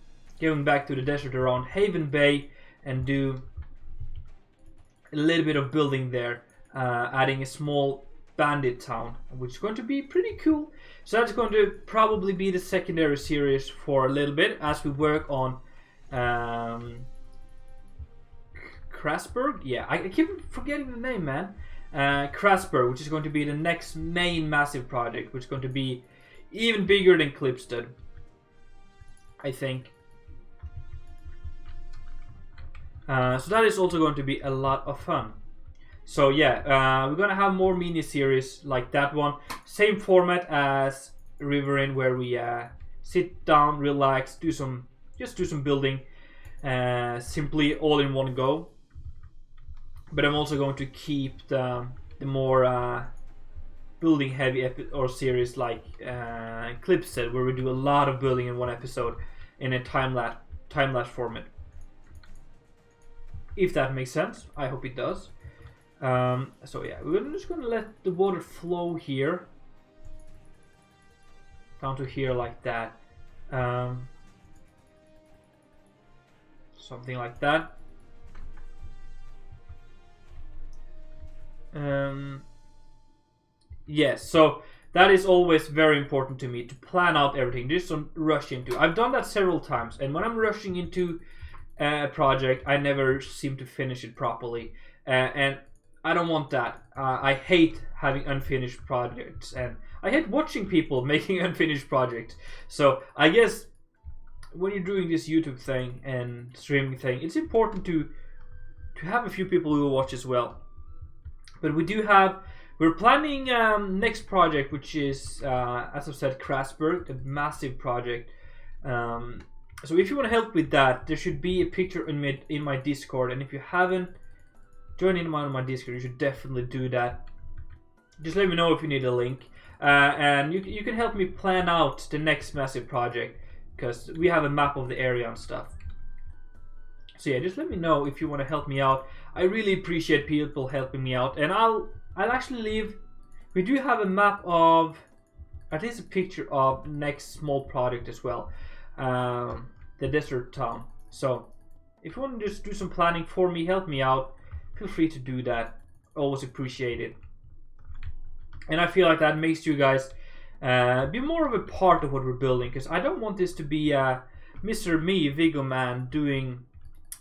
going back to the desert around Haven Bay and do a little bit of building there, adding a small bandit town, which is going to be pretty cool. So that's going to probably be the secondary series for a little bit as we work on Krasberg? Yeah, I keep forgetting the name, man. Krasberg, which is going to be the next main massive project, which is going to be even bigger than Clipstead, I think. So that is also going to be a lot of fun. So yeah, we're gonna have more mini series like that one. Same format as Riverine, where we sit down, relax, do some building, simply all in one go. But I'm also going to keep the more building heavy series like Clipstead, where we do a lot of building in one episode in a time lapse format. If that makes sense, I hope it does. So yeah, we're just gonna let the water flow here down to here like that. Something like that. Yes, so that is always very important to me, to plan out everything, just don't rush into. I've done that several times, and when I'm rushing into a project, I never seem to finish it properly, and I don't want that. I hate having unfinished projects, and I hate watching people making unfinished projects. So I guess when you're doing this YouTube thing and streaming thing, it's important to have a few people who will watch as well. But we're planning next project, which is, as I've said, Krasberg, a massive project. So if you want to help with that, there should be a picture in my Discord, and if you haven't joined in on my Discord, you should definitely do that. Just let me know if you need a link. and you can help me plan out the next massive project, because we have a map of the area and stuff. So yeah, just let me know if you want to help me out. I really appreciate people helping me out, and I'll actually leave. We do have a map of, at least a picture of next small project as well, the desert town. So if you want to just do some planning for me, help me out, feel free to do that. Always appreciate it. And I feel like that makes you guys be more of a part of what we're building, because I don't want this to be Mr. Me, Vigo Man, doing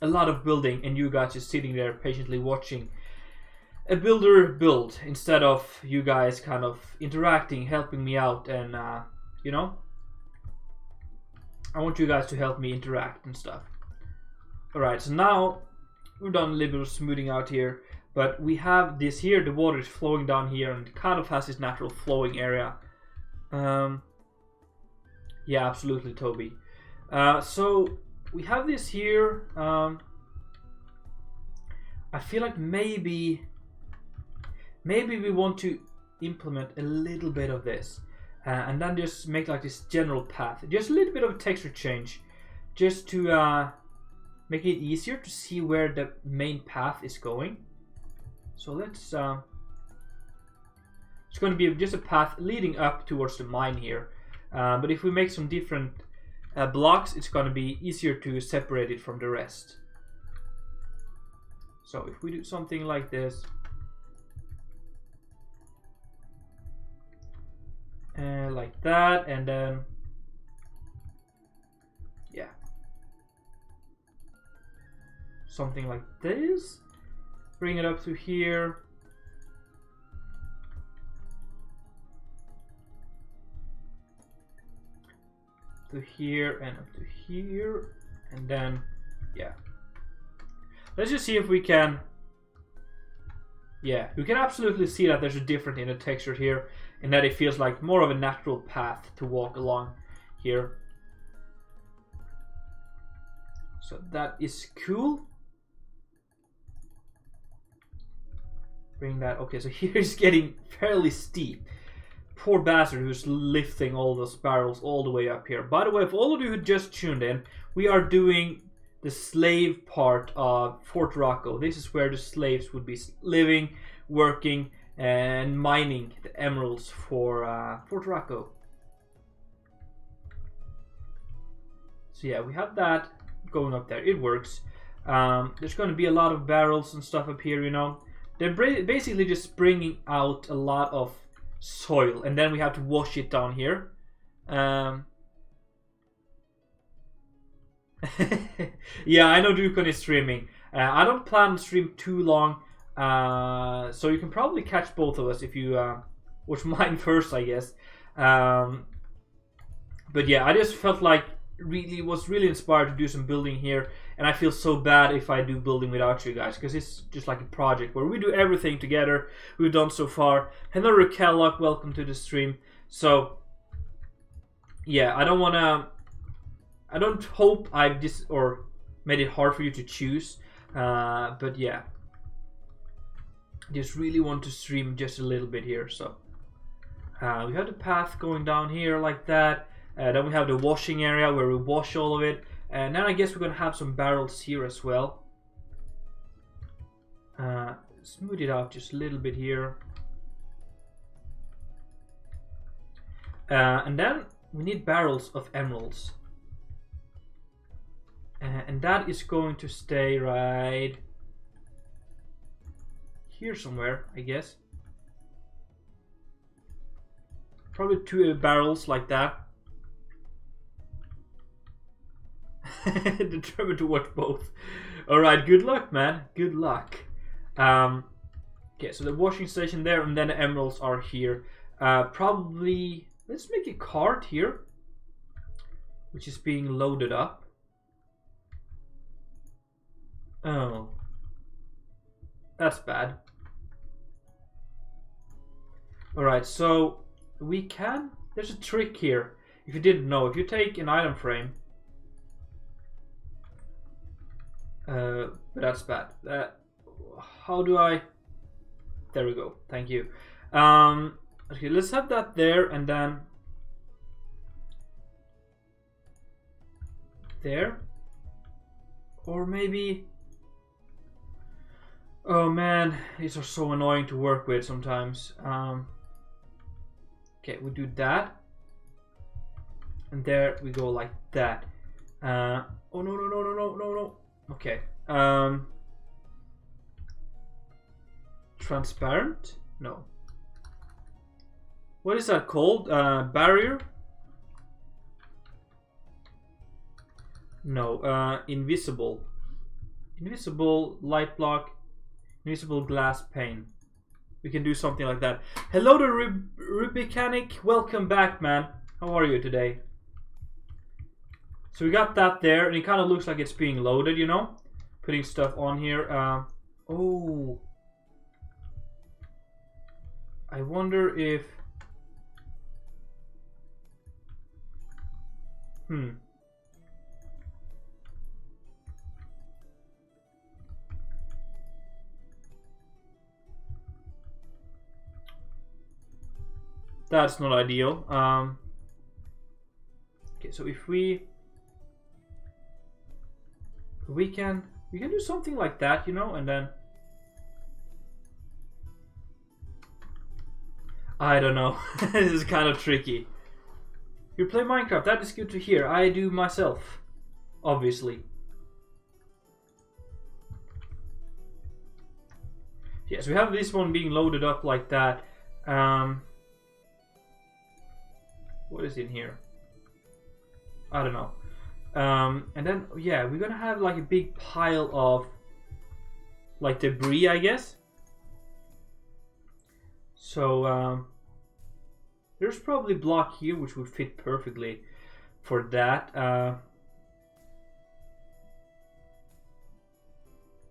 a lot of building and you guys just sitting there patiently watching a builder build, instead of you guys kind of interacting, helping me out, and you know, I want you guys to help me interact and stuff. Alright, so now we've done a little bit of smoothing out here, but we have this here, the water is flowing down here and it kind of has this natural flowing area. Yeah, absolutely, Toby. So we have this here. I feel like maybe we want to implement a little bit of this, and then just make like this general path, just a little bit of a texture change, just to make it easier to see where the main path is going. So let's it's going to be just a path leading up towards the mine here, but if we make some different blocks, it's going to be easier to separate it from the rest. So if we do something like this, like that, and then yeah, something like this, bring it up to here, to here, and up to here, and then yeah, let's just see if we can. Yeah, you can absolutely see that there's a difference in the texture here, and that it feels like more of a natural path to walk along here. So that is cool. Bring that. Okay, so here is getting fairly steep. Poor bastard who's lifting all those barrels all the way up here. By the way, for all of you who just tuned in, we are doing the slave part of Fort Rocco. This is where the slaves would be living, working, and mining the emeralds for Fort Rocco. So yeah, we have that going up there. It works. There's going to be a lot of barrels and stuff up here, you know. They're basically just bringing out a lot of soil, and then we have to wash it down here. Yeah, I know Dukon is streaming. I don't plan to stream too long, so you can probably catch both of us if you watch mine first, I guess. But yeah, I just felt like was really inspired to do some building here, and I feel so bad if I do building without you guys, because it's just like a project where we do everything together. We've done so far. Hello Raquel, welcome to the stream. So yeah, I don't hope I've made it hard for you to choose, but yeah, just really want to stream just a little bit here. So we have the path going down here like that. Then we have the washing area where we wash all of it, and then I guess we're gonna have some barrels here as well. Smooth it out just a little bit here, and then we need barrels of emeralds. And that is going to stay right here somewhere, I guess. Probably 2 barrels like that. Determined to watch both. Alright, good luck, man. Good luck. Okay, so the washing station there, and then the emeralds are here. Probably, let's make a cart here, which is being loaded up. Oh, that's bad. Alright, so we can, there's a trick here. If you didn't know, if you take an item frame, but that's bad. How do I, there we go, thank you. Okay, let's have that there and then there. Or maybe... Oh man, these are so annoying to work with sometimes. Okay, we do that. And there we go like that. Oh no. Okay. Transparent? No. What is that called? Barrier? No. Invisible. Invisible light block. Invisible glass pane. We can do something like that. Hello to Rubicanic. Welcome back, man. How are you today? So we got that there, and it kind of looks like it's being loaded, you know? Putting stuff on here. Oh. I wonder if... That's not ideal. Okay, so if we can do something like that, you know, and then I don't know. This is kind of tricky. You play Minecraft, that is good to hear. I do myself, obviously. Yes, we have this one being loaded up like that. What is in here? I don't know. And then, yeah, we're gonna have like a big pile of like debris, I guess. So, there's probably a block here which would fit perfectly for that.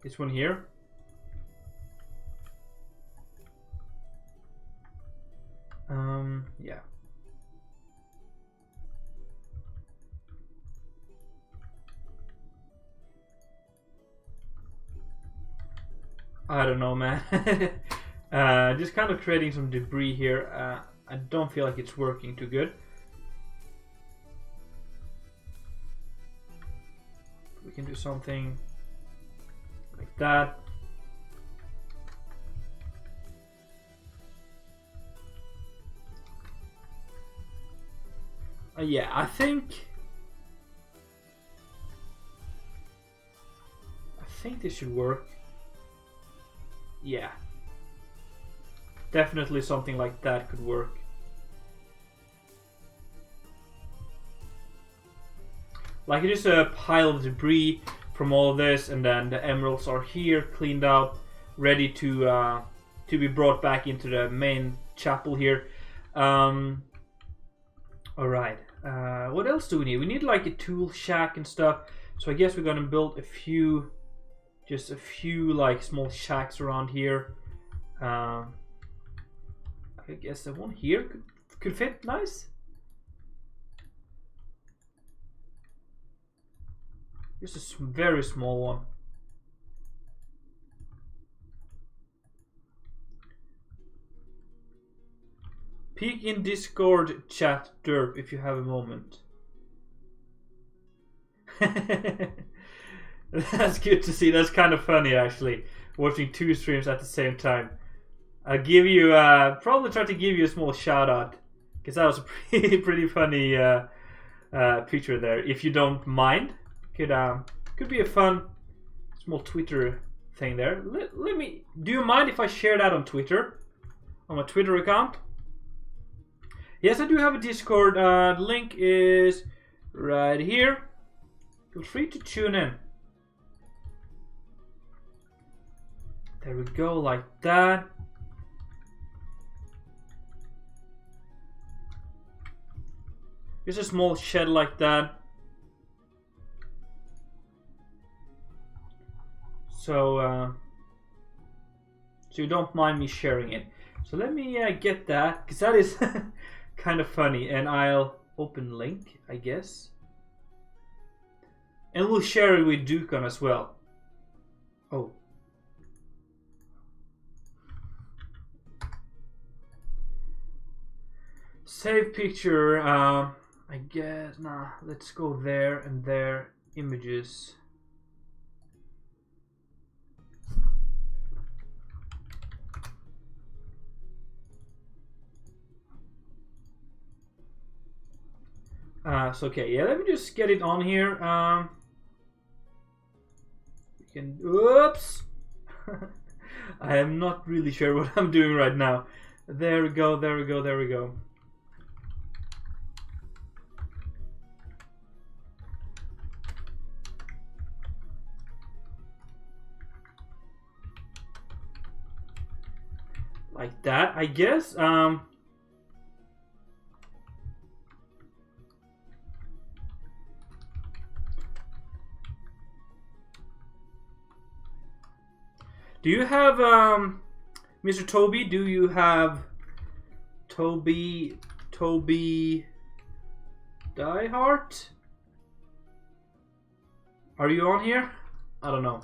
This one here. Yeah. I don't know, man. Just kind of creating some debris here. I don't feel like it's working too good. We can do something like that. Yeah, I think this should work. Yeah. Definitely something like that could work. Like it is a pile of debris from all of this, and then the emeralds are here, cleaned out, ready to be brought back into the main chapel here. Alright. What else do we need? We need like a tool shack and stuff. So I guess we're gonna build just a few like small shacks around here. I guess the one here could fit nice. Just a very small one. Peek in Discord chat, derp, if you have a moment. That's good to see. That's kind of funny, actually, watching two streams at the same time. I'll give you, probably try to give you a small shout out, because that was a pretty funny picture there. If you don't mind, could be a fun small Twitter thing there. Let me. Do you mind if I share that on Twitter, on my Twitter account? Yes, I do have a Discord. The link is right here. Feel free to tune in. There we go, like that. Just a small shed like that. So you don't mind me sharing it. So let me get that, because that is kind of funny. And I'll open link, I guess. And we'll share it with Dukan as well. Oh. Save picture. I guess. Nah. Let's go there and there. Images. So okay, yeah, let me just get it on here. We can. Oops. I am not really sure what I'm doing right now. There we go. There we go. There we go. Like that, I guess. Do you have, Mr. Toby? Do you have Toby Diehard? Are you on here? I don't know.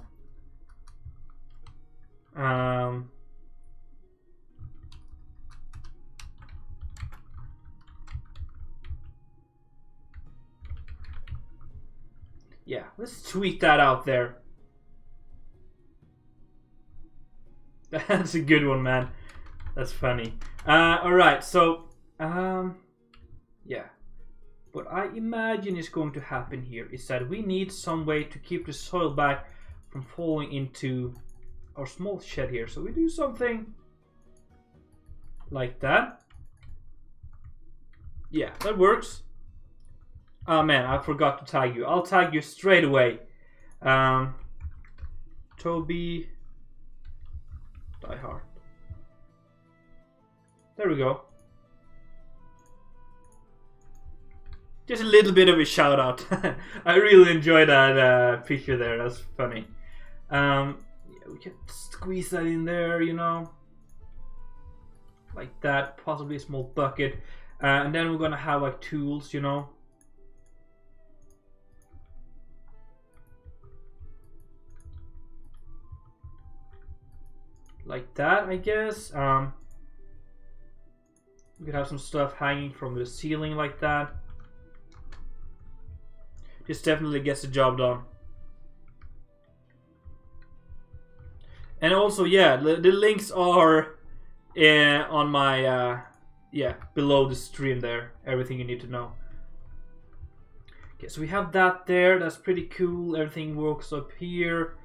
Yeah, let's tweet that out there. That's a good one, man. That's funny. Alright, so, yeah. What I imagine is going to happen here is that we need some way to keep the soil back from falling into our small shed here. So we do something like that. Yeah, that works. Oh man, I forgot to tag you. I'll tag you straight away. Toby Diehard. There we go. Just a little bit of a shout out. I really enjoyed that picture there. That's funny. Yeah, we can squeeze that in there, you know, like that. Possibly a small bucket, and then we're gonna have like tools, you know. Like that, I guess. We could have some stuff hanging from the ceiling like that. Just definitely gets the job done. And also, yeah, the links are on my, yeah, below the stream there. Everything you need to know. Okay, so we have that there. That's pretty cool. Everything works up here.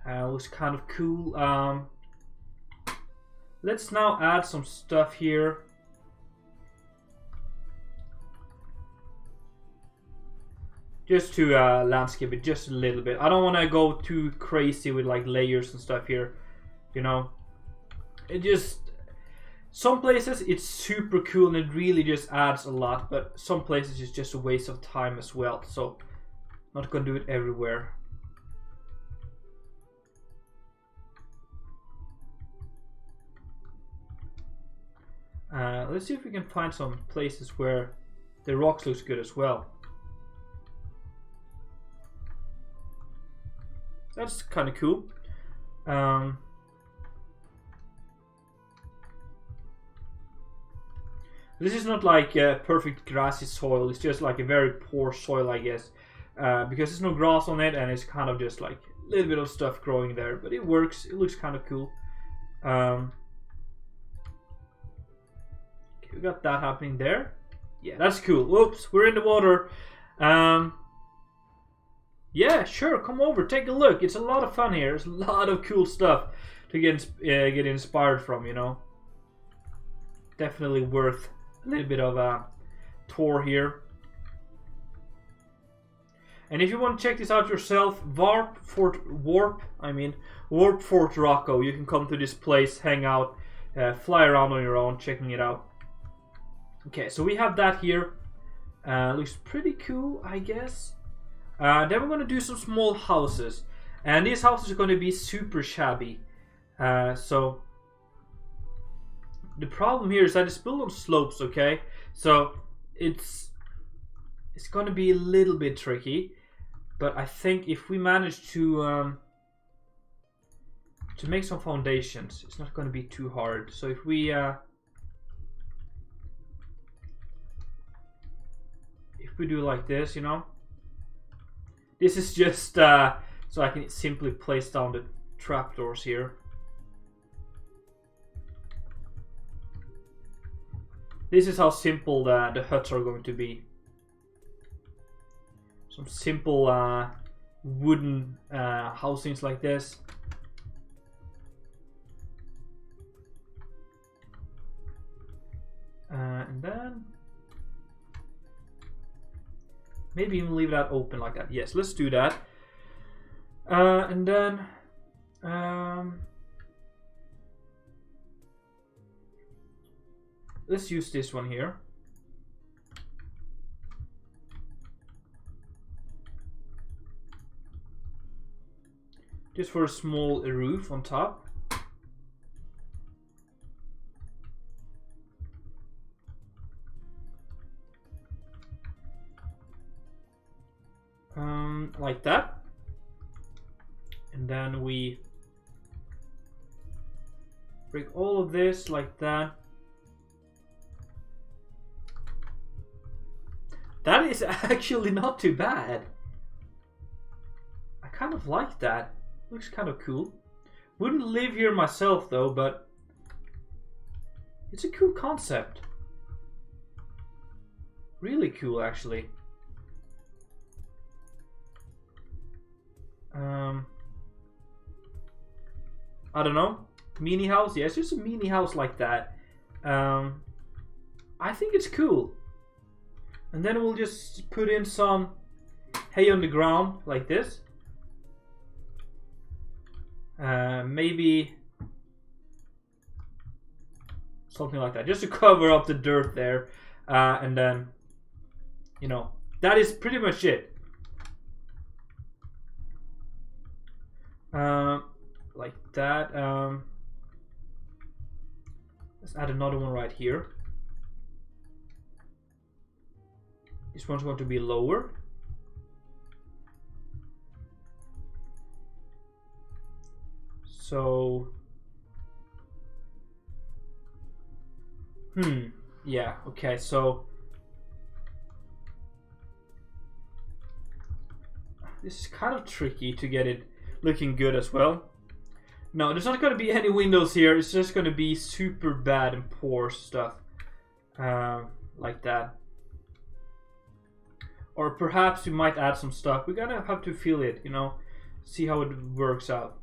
Looks kind of cool. Let's now add some stuff here. Just to landscape it just a little bit. I don't want to go too crazy with like layers and stuff here. You know, it just, some places it's super cool and it really just adds a lot, but some places it's just a waste of time as well. So I'm not gonna do it everywhere. Let's see if we can find some places where the rocks looks good as well. That's kind of cool. This is not like perfect grassy soil. It's just like a very poor soil, I guess, because there's no grass on it, and it's kind of just like a little bit of stuff growing there. But it works. It looks kind of cool. Okay, we got that happening there. Yeah, that's cool. Whoops, we're in the water. Yeah, sure, come over, take a look. It's a lot of fun here. There's a lot of cool stuff to get inspired from, you know. Definitely worth a little bit of a tour here. And if you want to check this out yourself, Warp Fort Rocco. You can come to this place, hang out, fly around on your own, checking it out. Okay, so we have that here. Looks pretty cool, I guess. Then we're going to do some small houses. And these houses are going to be super shabby. So the problem here is that it's built on slopes, okay? So it's going to be a little bit tricky. But I think if we manage to make some foundations, it's not going to be too hard. So if we if we do like this, you know. This is just so I can simply place down the trapdoors here. This is how simple the huts are going to be. Some simple wooden housings like this. And then maybe even leave that open like that. Yes, let's do that. And then let's use this one here. Just for a small roof on top. Like that. And then we break all of this like that. That is actually not too bad. I kind of like that. Looks kind of cool. Wouldn't live here myself though, but it's a cool concept. Really cool, actually. I don't know. Mini house? Yeah, it's just a mini house like that. I think it's cool. And then we'll just put in some hay on the ground like this. Maybe something like that, just to cover up the dirt there. And then, you know, that is pretty much it. Like that. Let's add another one right here. This one's going to be lower. So, yeah, okay, so this is kind of tricky to get it looking good as well. No, there's not going to be any windows here. It's just going to be super bad and poor stuff. Like that. Or perhaps we might add some stuff. We're going to have to feel it, you know. See how it works out.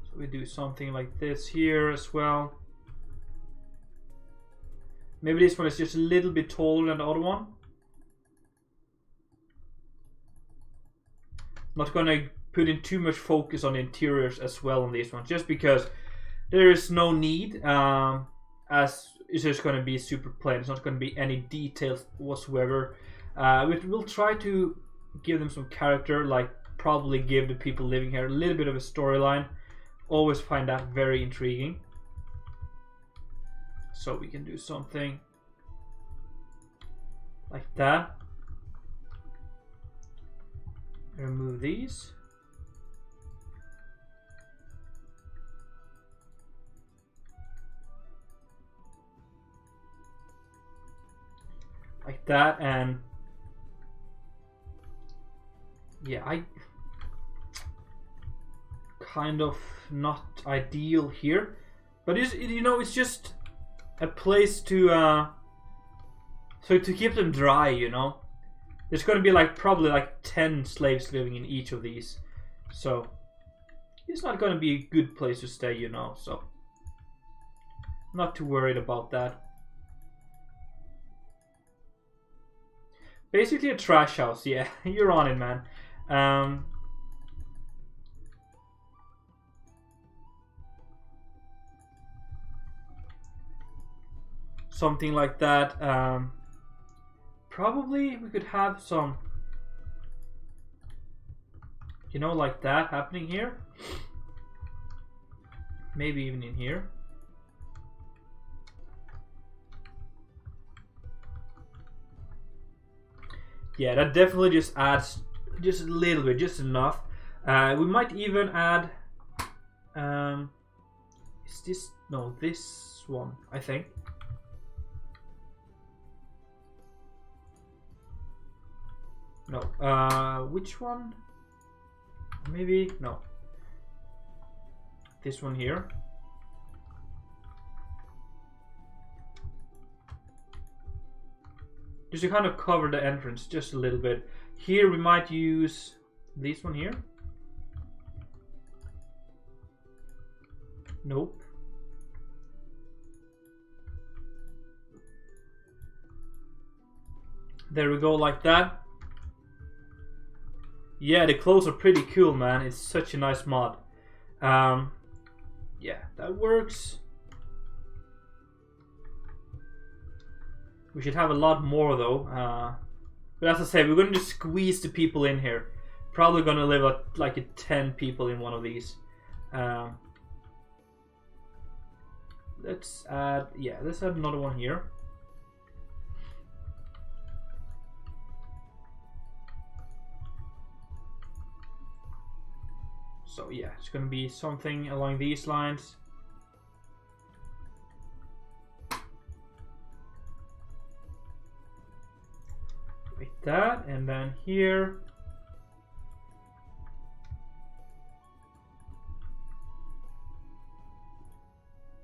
So we do something like this here as well. Maybe this one is just a little bit taller than the other one. Not gonna put in too much focus on the interiors as well on this one, just because there is no need, as it's just gonna be super plain. It's not gonna be any details whatsoever. We'll try to give them some character, like probably give the people living here a little bit of a storyline. Always find that very intriguing. So we can do something like that. Remove these. Like that, and yeah, I kind of not ideal here, but you know, it's just a place to so to keep them dry, you know. There's going to be like probably like 10 slaves living in each of these, so it's not going to be a good place to stay, you know, so not too worried about that. Basically a trash house, yeah. You're on it, man. Something like that. Probably we could have some, you know, like that happening here. Maybe even in here. Yeah, that definitely just adds just a little bit, just enough. We might even add, is this, no, this one, I think. No. Which one? Maybe no. This one here. Just to kind of cover the entrance just a little bit. Here we might use this one here. Nope. There we go, like that. Yeah, the clothes are pretty cool, man. It's such a nice mod. Yeah, that works. We should have a lot more though. But as I say, we're going to just squeeze the people in here. Probably going to live at like 10 people in one of these. Let's add, yeah, let's add another one here. So yeah, it's going to be something along these lines. Like that, and then here.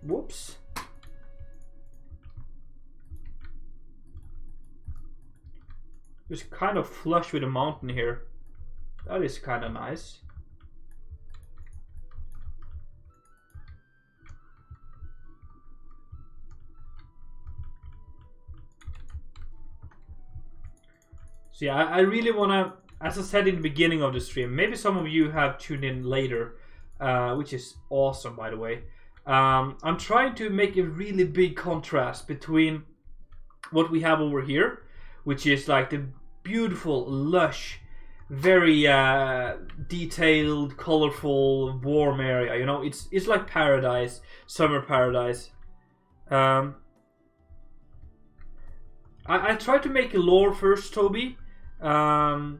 Whoops. Just kind of flush with a mountain here. That is kind of nice. So yeah, I really want to, as I said in the beginning of the stream, maybe some of you have tuned in later, which is awesome, by the way. I'm trying to make a really big contrast between what we have over here, which is like the beautiful, lush, very detailed, colorful, warm area. You know, it's like paradise, summer paradise. I tried to make a lore first, Toby. I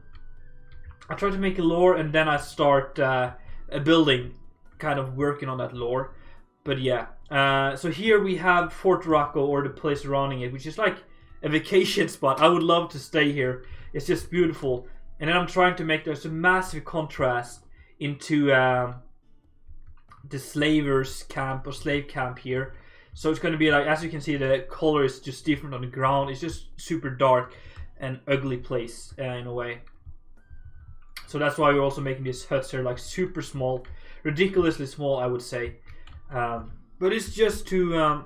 try to make a lore and then I start a building, kind of working on that lore. But yeah, so here we have Fort Rocco, or the place surrounding it, which is like a vacation spot. I would love to stay here. It's just beautiful. And then I'm trying to make there's a massive contrast into the slavers camp or slave camp here. So it's going to be like, as you can see, the color is just different on the ground. It's just super dark and ugly place in a way. So that's why we're also making these huts here like super small, ridiculously small, I would say. But it's just to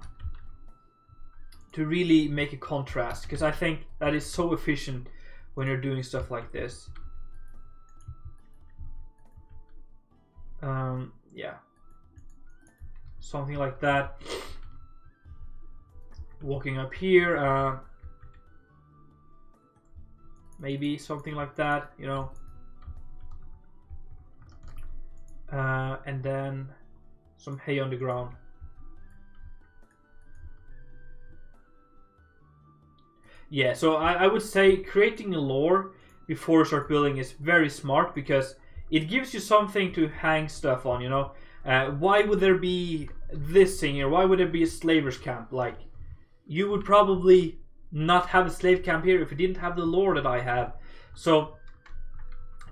really make a contrast, because I think that is so efficient when you're doing stuff like this. Yeah, something like that. Walking up here, maybe something like that, you know. And then some hay on the ground. Yeah, so I would say creating a lore before you start building is very smart, because it gives you something to hang stuff on, you know. Why would there be this thing here? Why would there be a slavers camp? Like, you would probably not have a slave camp here if you didn't have the lore that I have. So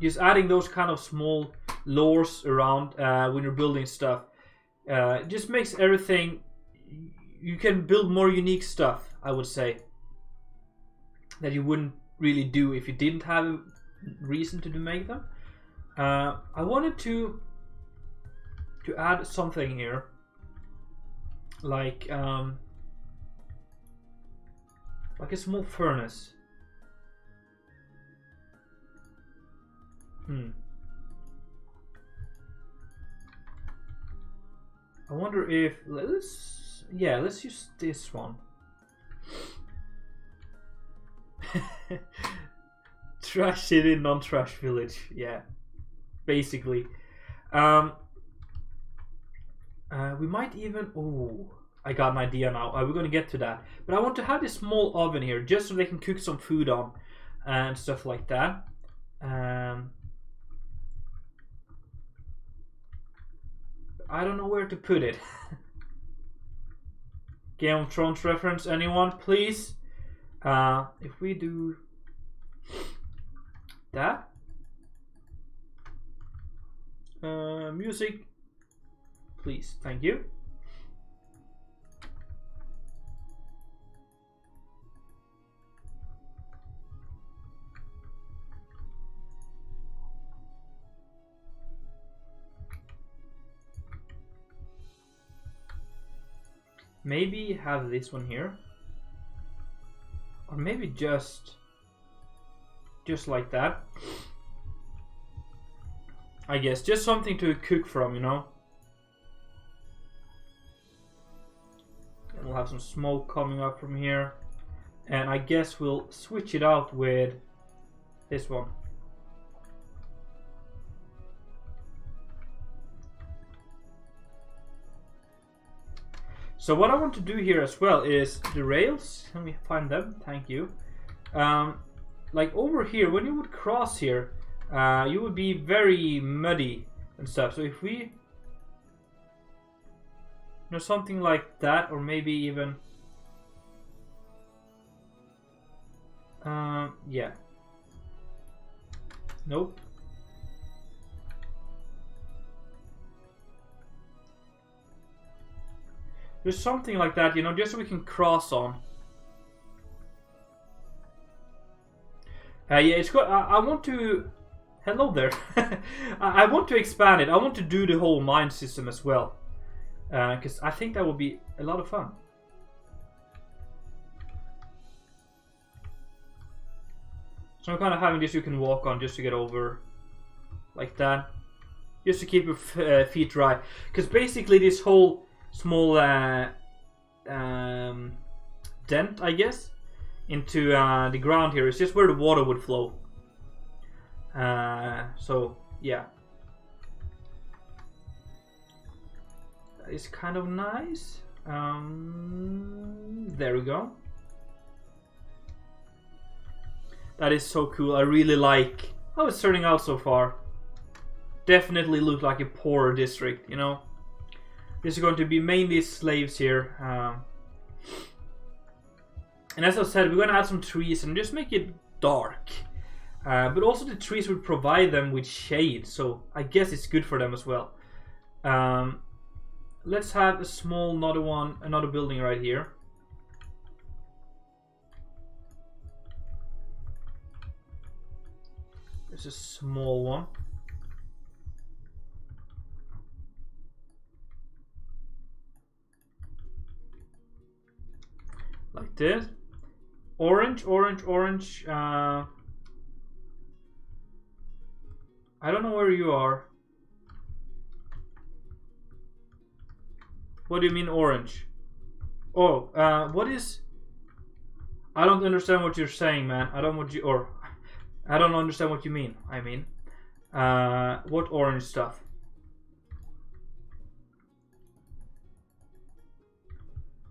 just adding those kind of small lores around when you're building stuff just makes everything, you can build more unique stuff, I would say, that you wouldn't really do if you didn't have a reason to make them. I wanted to add something here, like a small furnace. I wonder if let's use this one. Trash city, non-trash village. Yeah, basically. We might even. Oh, I got an idea now. We're gonna get to that. But I want to have this small oven here, just so they can cook some food on and stuff like that. I don't know where to put it. Game of Thrones reference, anyone, please? If we do that. Music, please. Thank you. Maybe have this one here. Or maybe just like that. I guess just something to cook from, you know. And we'll have some smoke coming up from here. And I guess we'll switch it out with this one. So what I want to do here as well is the rails. Can we find them? Thank you. Like over here, when you would cross here, you would be very muddy and stuff. So if we, you know, something like that, or maybe even, yeah. Nope. There's something like that, you know, just so we can cross on. Yeah, it's good. I want to... Hello there. I want to expand it. I want to do the whole mine system as well. Because I think that would be a lot of fun. So I'm kind of having this you can walk on just to get over. Like that. Just to keep your feet dry. Because basically this whole small dent, I guess, into the ground here is just where the water would flow. So yeah, that is kind of nice. There we go. That is so cool. I really like how it's turning out so far. Definitely look like a poorer district, you know. This is going to be mainly slaves here. And as I said, we're going to add some trees and just make it dark. But also the trees would provide them with shade, so I guess it's good for them as well. Let's have a small another building right here. There's a small one. Like this. Orange, orange, orange. I don't know where you are. What do you mean orange? Oh, what is... I don't understand what you're saying, man. I don't understand what you mean. I mean, what orange stuff?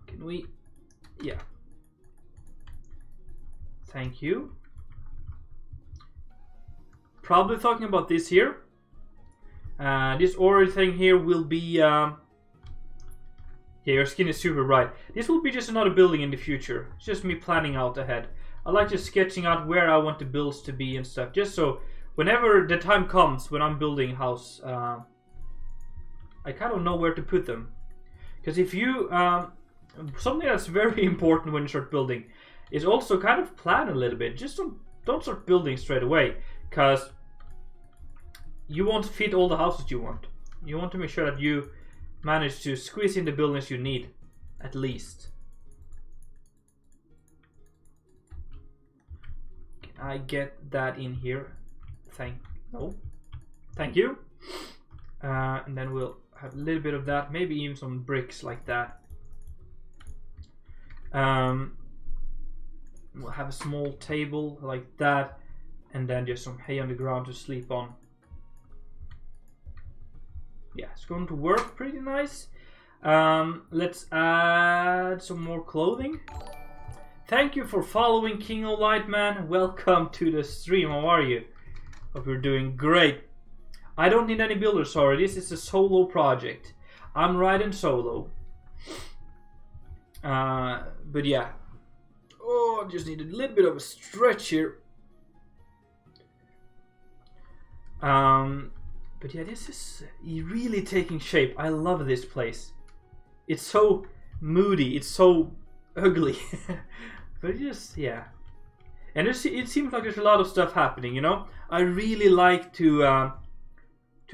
Can we... Yeah. Thank you. Probably talking about this here. This orange thing here will be... yeah, your skin is super bright. This will be just another building in the future. It's just me planning out ahead. I like just sketching out where I want the builds to be and stuff. Just so whenever the time comes when I'm building a house, I kind of know where to put them. Because if you... something that's very important when you start building is also kind of plan a little bit. Just don't start building straight away, because you won't fit all the houses you want. You want to make sure that you manage to squeeze in the buildings you need, at least. Can I get that in here? Thank you. And then we'll have a little bit of that, maybe even some bricks like that. We'll have a small table like that, and then just some hay on the ground to sleep on. Yeah, it's going to work pretty nice. Let's add some more clothing. Thank you for following King of Light, man. Welcome to the stream. How are you? Hope you're doing great. I don't need any builders, sorry. This is a solo project. I'm riding solo. But yeah. Oh, just need a little bit of a stretch here. But yeah, this is really taking shape. I love this place. It's so moody. It's so ugly. But just, yeah. And it seems like there's a lot of stuff happening, you know? I really like to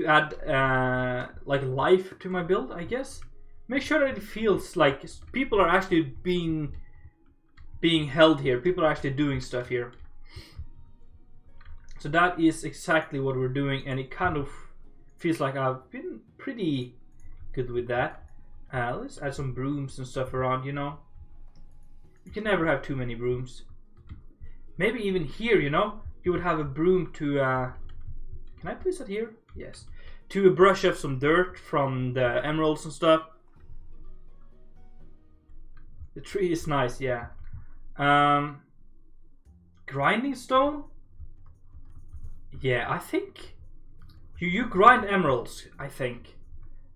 add like life to my build, I guess. Make sure that it feels like people are actually being held here. People are actually doing stuff here. So that is exactly what we're doing, and it kind of feels like I've been pretty good with that. Let's add some brooms and stuff around, you know. You can never have too many brooms. Maybe even here, you know, you would have a broom to... can I place that here? Yes. To brush up some dirt from the emeralds and stuff. The tree is nice, yeah. Grinding stone? Yeah, I think you grind emeralds, I think.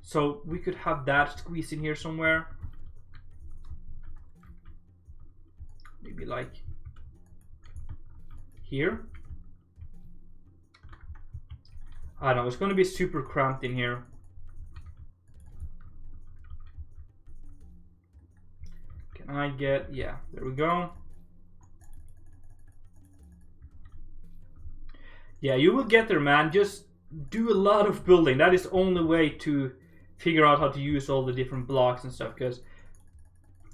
So we could have that squeezed in here somewhere. Maybe like here. I don't know, it's gonna be super cramped in here. Can I get, yeah, there we go. Yeah, you will get there, man. Just do a lot of building. That is the only way to figure out how to use all the different blocks and stuff. Because,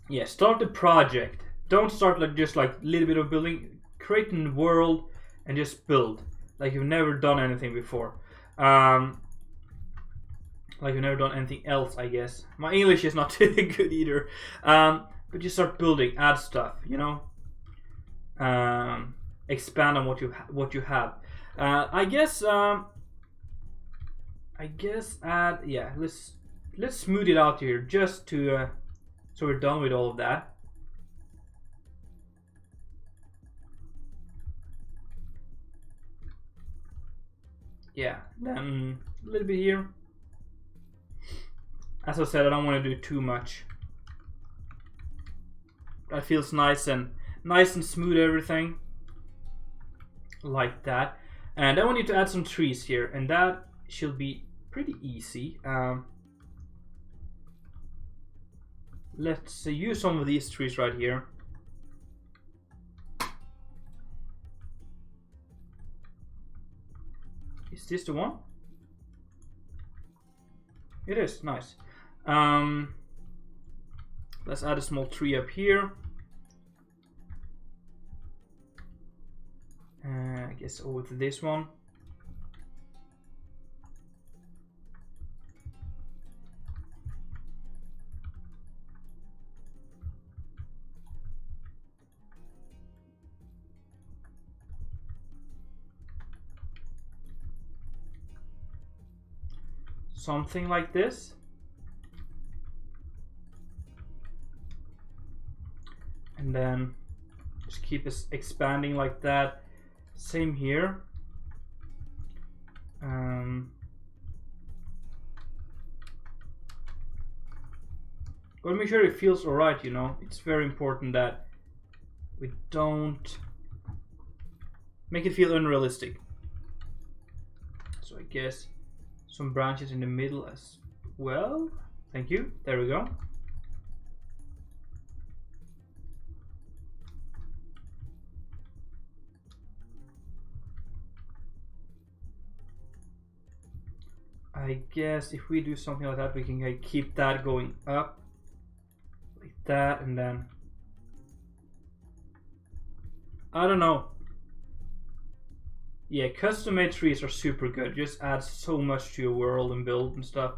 yeah, start the project. Don't start like just like a little bit of building. Create a world and just build. Like you've never done anything before. Like you've never done anything else, I guess. My English is not too good either. But just start building, add stuff, you know. Expand on what you have. I guess add, yeah, let's smooth it out here just to so we're done with all of that. Yeah, then a little bit here. As I said, I don't want to do too much. That feels nice and smooth, everything like that. And then we need to add some trees here, and that should be pretty easy. Let's use some of these trees right here. Is this the one? It is, nice. Let's add a small tree up here. I guess over to this one. Something like this. And then just keep us expanding like that. Same here. Gotta make sure it feels alright, you know. It's very important that we don't make it feel unrealistic. So I guess some branches in the middle as well. Thank you. There we go. I guess if we do something like that, we can keep that going up like that, and then I don't know. Yeah, custom made trees are super good. Just add so much to your world and build and stuff.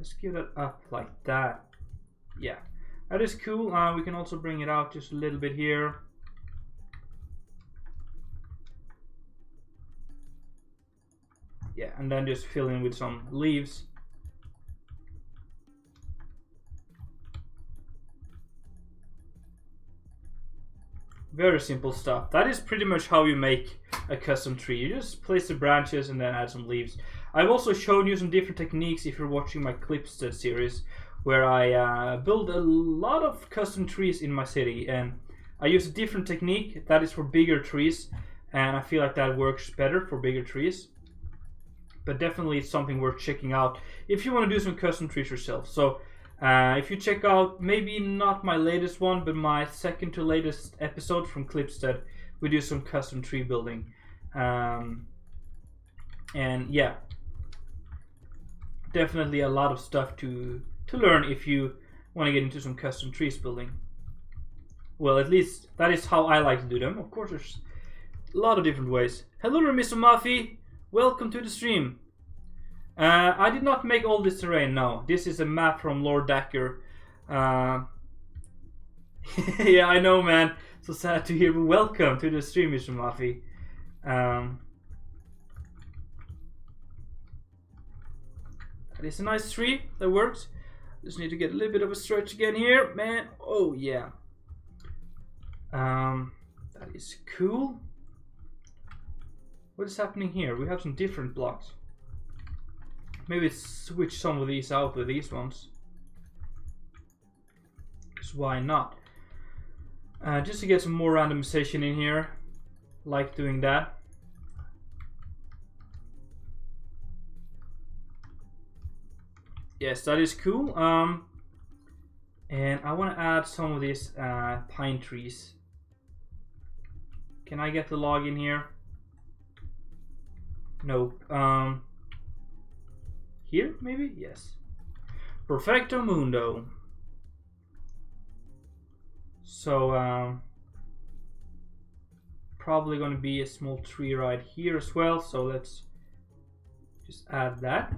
Let's give that up like that. Yeah, that is cool. We can also bring it out just a little bit here. Yeah, and then just fill in with some leaves. Very simple stuff. That is pretty much how you make a custom tree. You just place the branches and then add some leaves. I've also shown you some different techniques if you're watching my Clipstead series, where I build a lot of custom trees in my city, and I use a different technique that is for bigger trees. and I feel like that works better for bigger trees. But definitely it's something worth checking out if you want to do some custom trees yourself. So if you check out, maybe not my latest one, but my second to latest episode from Clipstead, we do some custom tree building. And yeah, definitely a lot of stuff to learn if you want to get into some custom trees building. Well, at least that is how I like to do them. Of course, there's a lot of different ways. Hello there, Mr. Muffy. Welcome to the stream. I did not make all this terrain, no. This is a map from Lord Dakr. Yeah, I know, man. So sad to hear, but welcome to the stream, Mr. Muffy. That is a nice tree. That works. Just need to get a little bit of a stretch again here, man. Oh, yeah. That is cool. What is happening here? We have some different blocks. Maybe switch some of these out with these ones. Because why not? Just to get some more randomization in here. Like doing that. Yes, that is cool. And I want to add some of these pine trees. Can I get the log in here? Nope. Here, maybe? Yes. Perfecto mundo. So, probably going to be a small tree right here as well. So let's just add that.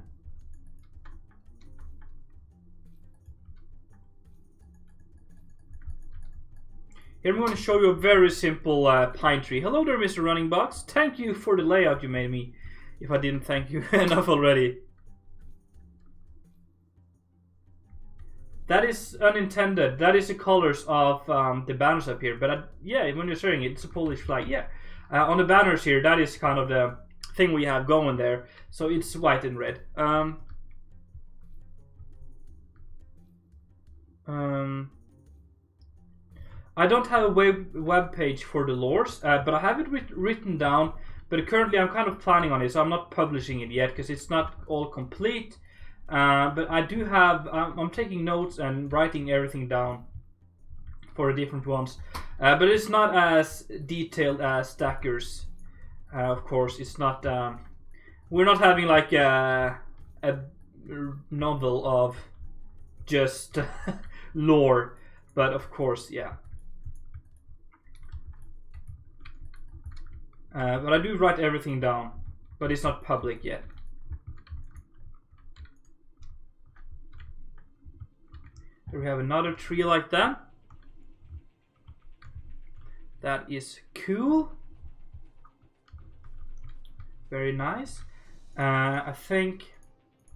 Here I'm going to show you a very simple pine tree. Hello there, Mr. Running Box. Thank you for the layout you made me. If I didn't thank you enough already. That is unintended. That is the colors of the banners up here. But yeah, when you're showing it, it's a Polish flag. Yeah, on the banners here, that is kind of the thing we have going there. So it's white and red. I don't have a web page for the lores, but I have it written down. But currently, I'm kind of planning on it, so I'm not publishing it yet because it's not all complete. But I do have, I'm taking notes and writing everything down for the different ones. But it's not as detailed as Dakr's. Of course, it's not, we're not having like a novel of just lore. But of course, yeah. But I do write everything down. But it's not public yet. Here we have another tree like that. That is cool. Very nice. I think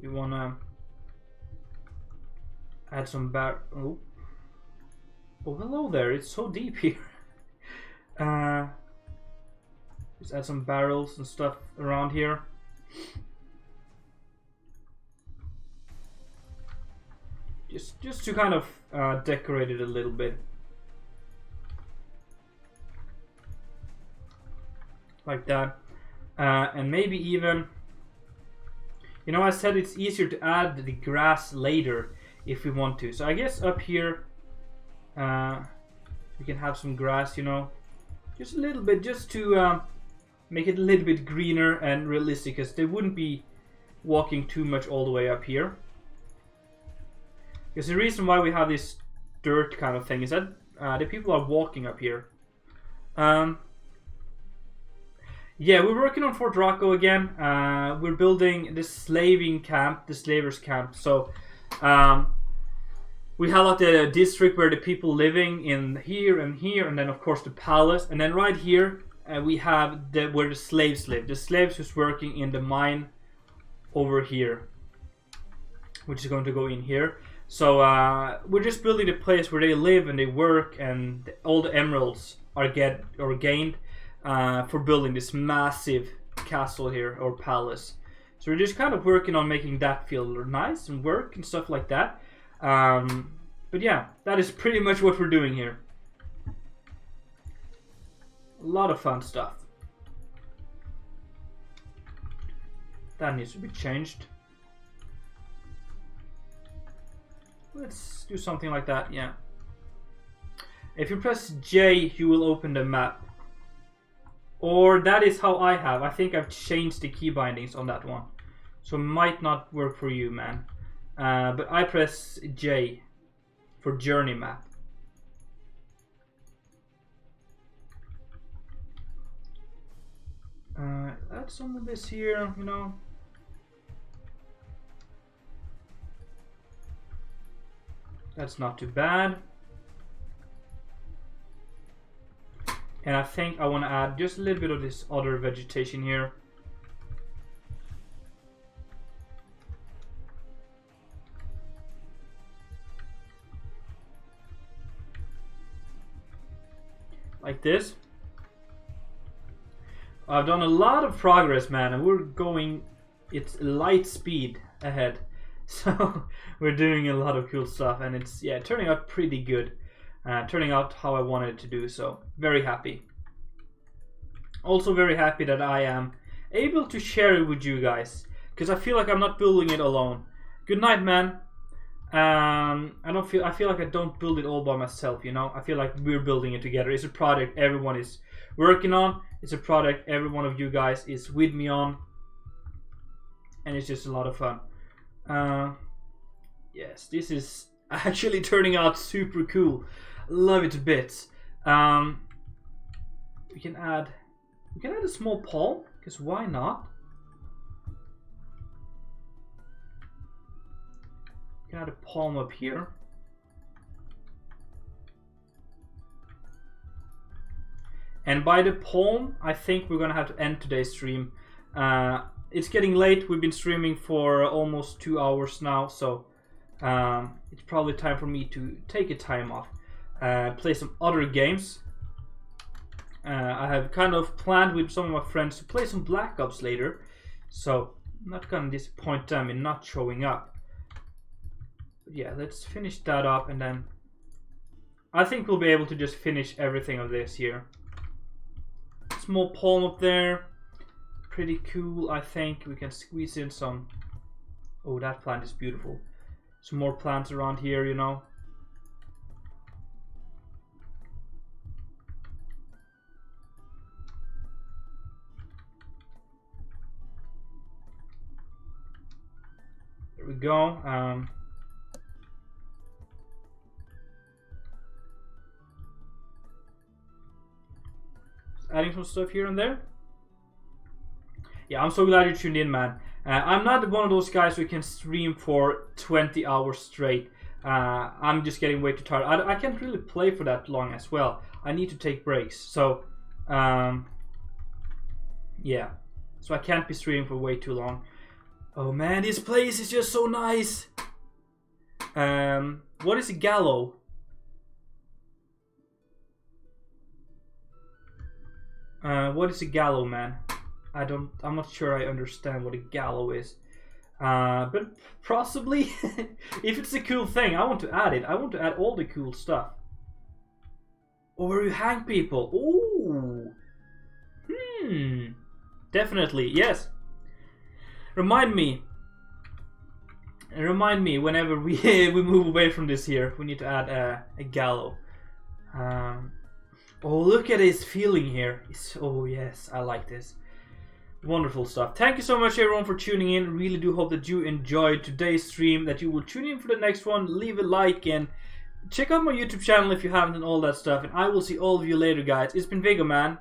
we want to add some oh, hello there. It's so deep here. Just add some barrels and stuff around here. Just to kind of decorate it a little bit. Like that. And maybe even, you know, I said it's easier to add the grass later if we want to. So I guess up here we can have some grass, you know, just a little bit, just to make it a little bit greener and realistic, because they wouldn't be walking too much all the way up here. Because the reason why we have this dirt kind of thing is that the people are walking up here. Yeah, we're working on Fort Rocco again. We're building the slaving camp, the slavers camp. So we have like the district where the people living in here, and then of course the palace, and then right here we have where the slaves live. The slaves who's working in the mine over here, which is going to go in here. So we're just building the place where they live and they work, and all the emeralds are gained for building this massive castle here, or palace. So we're just kind of working on making that feel nice and work and stuff like that. But yeah, that is pretty much what we're doing here. A lot of fun stuff. That needs to be changed. Let's do something like that, yeah. If you press J, you will open the map. Or that is how I have. I think I've changed the key bindings on that one. So it might not work for you, man. But I press J for journey map. Add some of this here, you know. That's not too bad. And I think I want to add just a little bit of this other vegetation here. Like this. I've done a lot of progress, man, and we're going, it's light speed ahead. So we're doing a lot of cool stuff, and it's, yeah, turning out pretty good. Turning out how I wanted it to do, so very happy. Also very happy that I am able to share it with you guys, because I feel like I'm not building it alone. Good night, man. I feel like I don't build it all by myself, you know. I feel like we're building it together. It's a project everyone is working on. It's a project every one of you guys is with me on, and it's just a lot of fun. Yes, this is actually turning out super cool. Love it to bits. We can add a small palm, because why not? We can add a palm up here. And by the palm, I think we're gonna have to end today's stream. It's getting late. We've been streaming for almost 2 hours now, so it's probably time for me to take a time off, play some other games. I have kind of planned with some of my friends to play some Black Ops later, so I'm not gonna disappoint them in not showing up. But yeah, let's finish that up, and then I think we'll be able to just finish everything of this here. Small palm up there, pretty cool. I think we can squeeze in some. Oh, that plant is beautiful. Some more plants around here, you know. There we go. Adding some stuff here and there. Yeah, I'm so glad you tuned in, man. I'm not one of those guys who can stream for 20 hours straight. I'm just getting way too tired. I can't really play for that long as well. I need to take breaks. So, yeah. So I can't be streaming for way too long. Oh man, this place is just so nice. What is a gallow? What is a gallow, man? I'm not sure I understand what a gallow is. But possibly, if it's a cool thing, I want to add it. I want to add all the cool stuff. Or where you hang people. Ooh. Definitely, yes. Remind me whenever we we move away from this here. We need to add a gallow. Oh, look at his feeling here. Oh yes, I like this. Wonderful stuff. Thank you so much everyone for tuning in. Really do hope that you enjoyed today's stream, that you will tune in for the next one. Leave a like and check out my YouTube channel if you haven't, and all that stuff. And I will see all of you later, guys. It's been Viggo, man.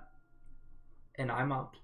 And I'm out.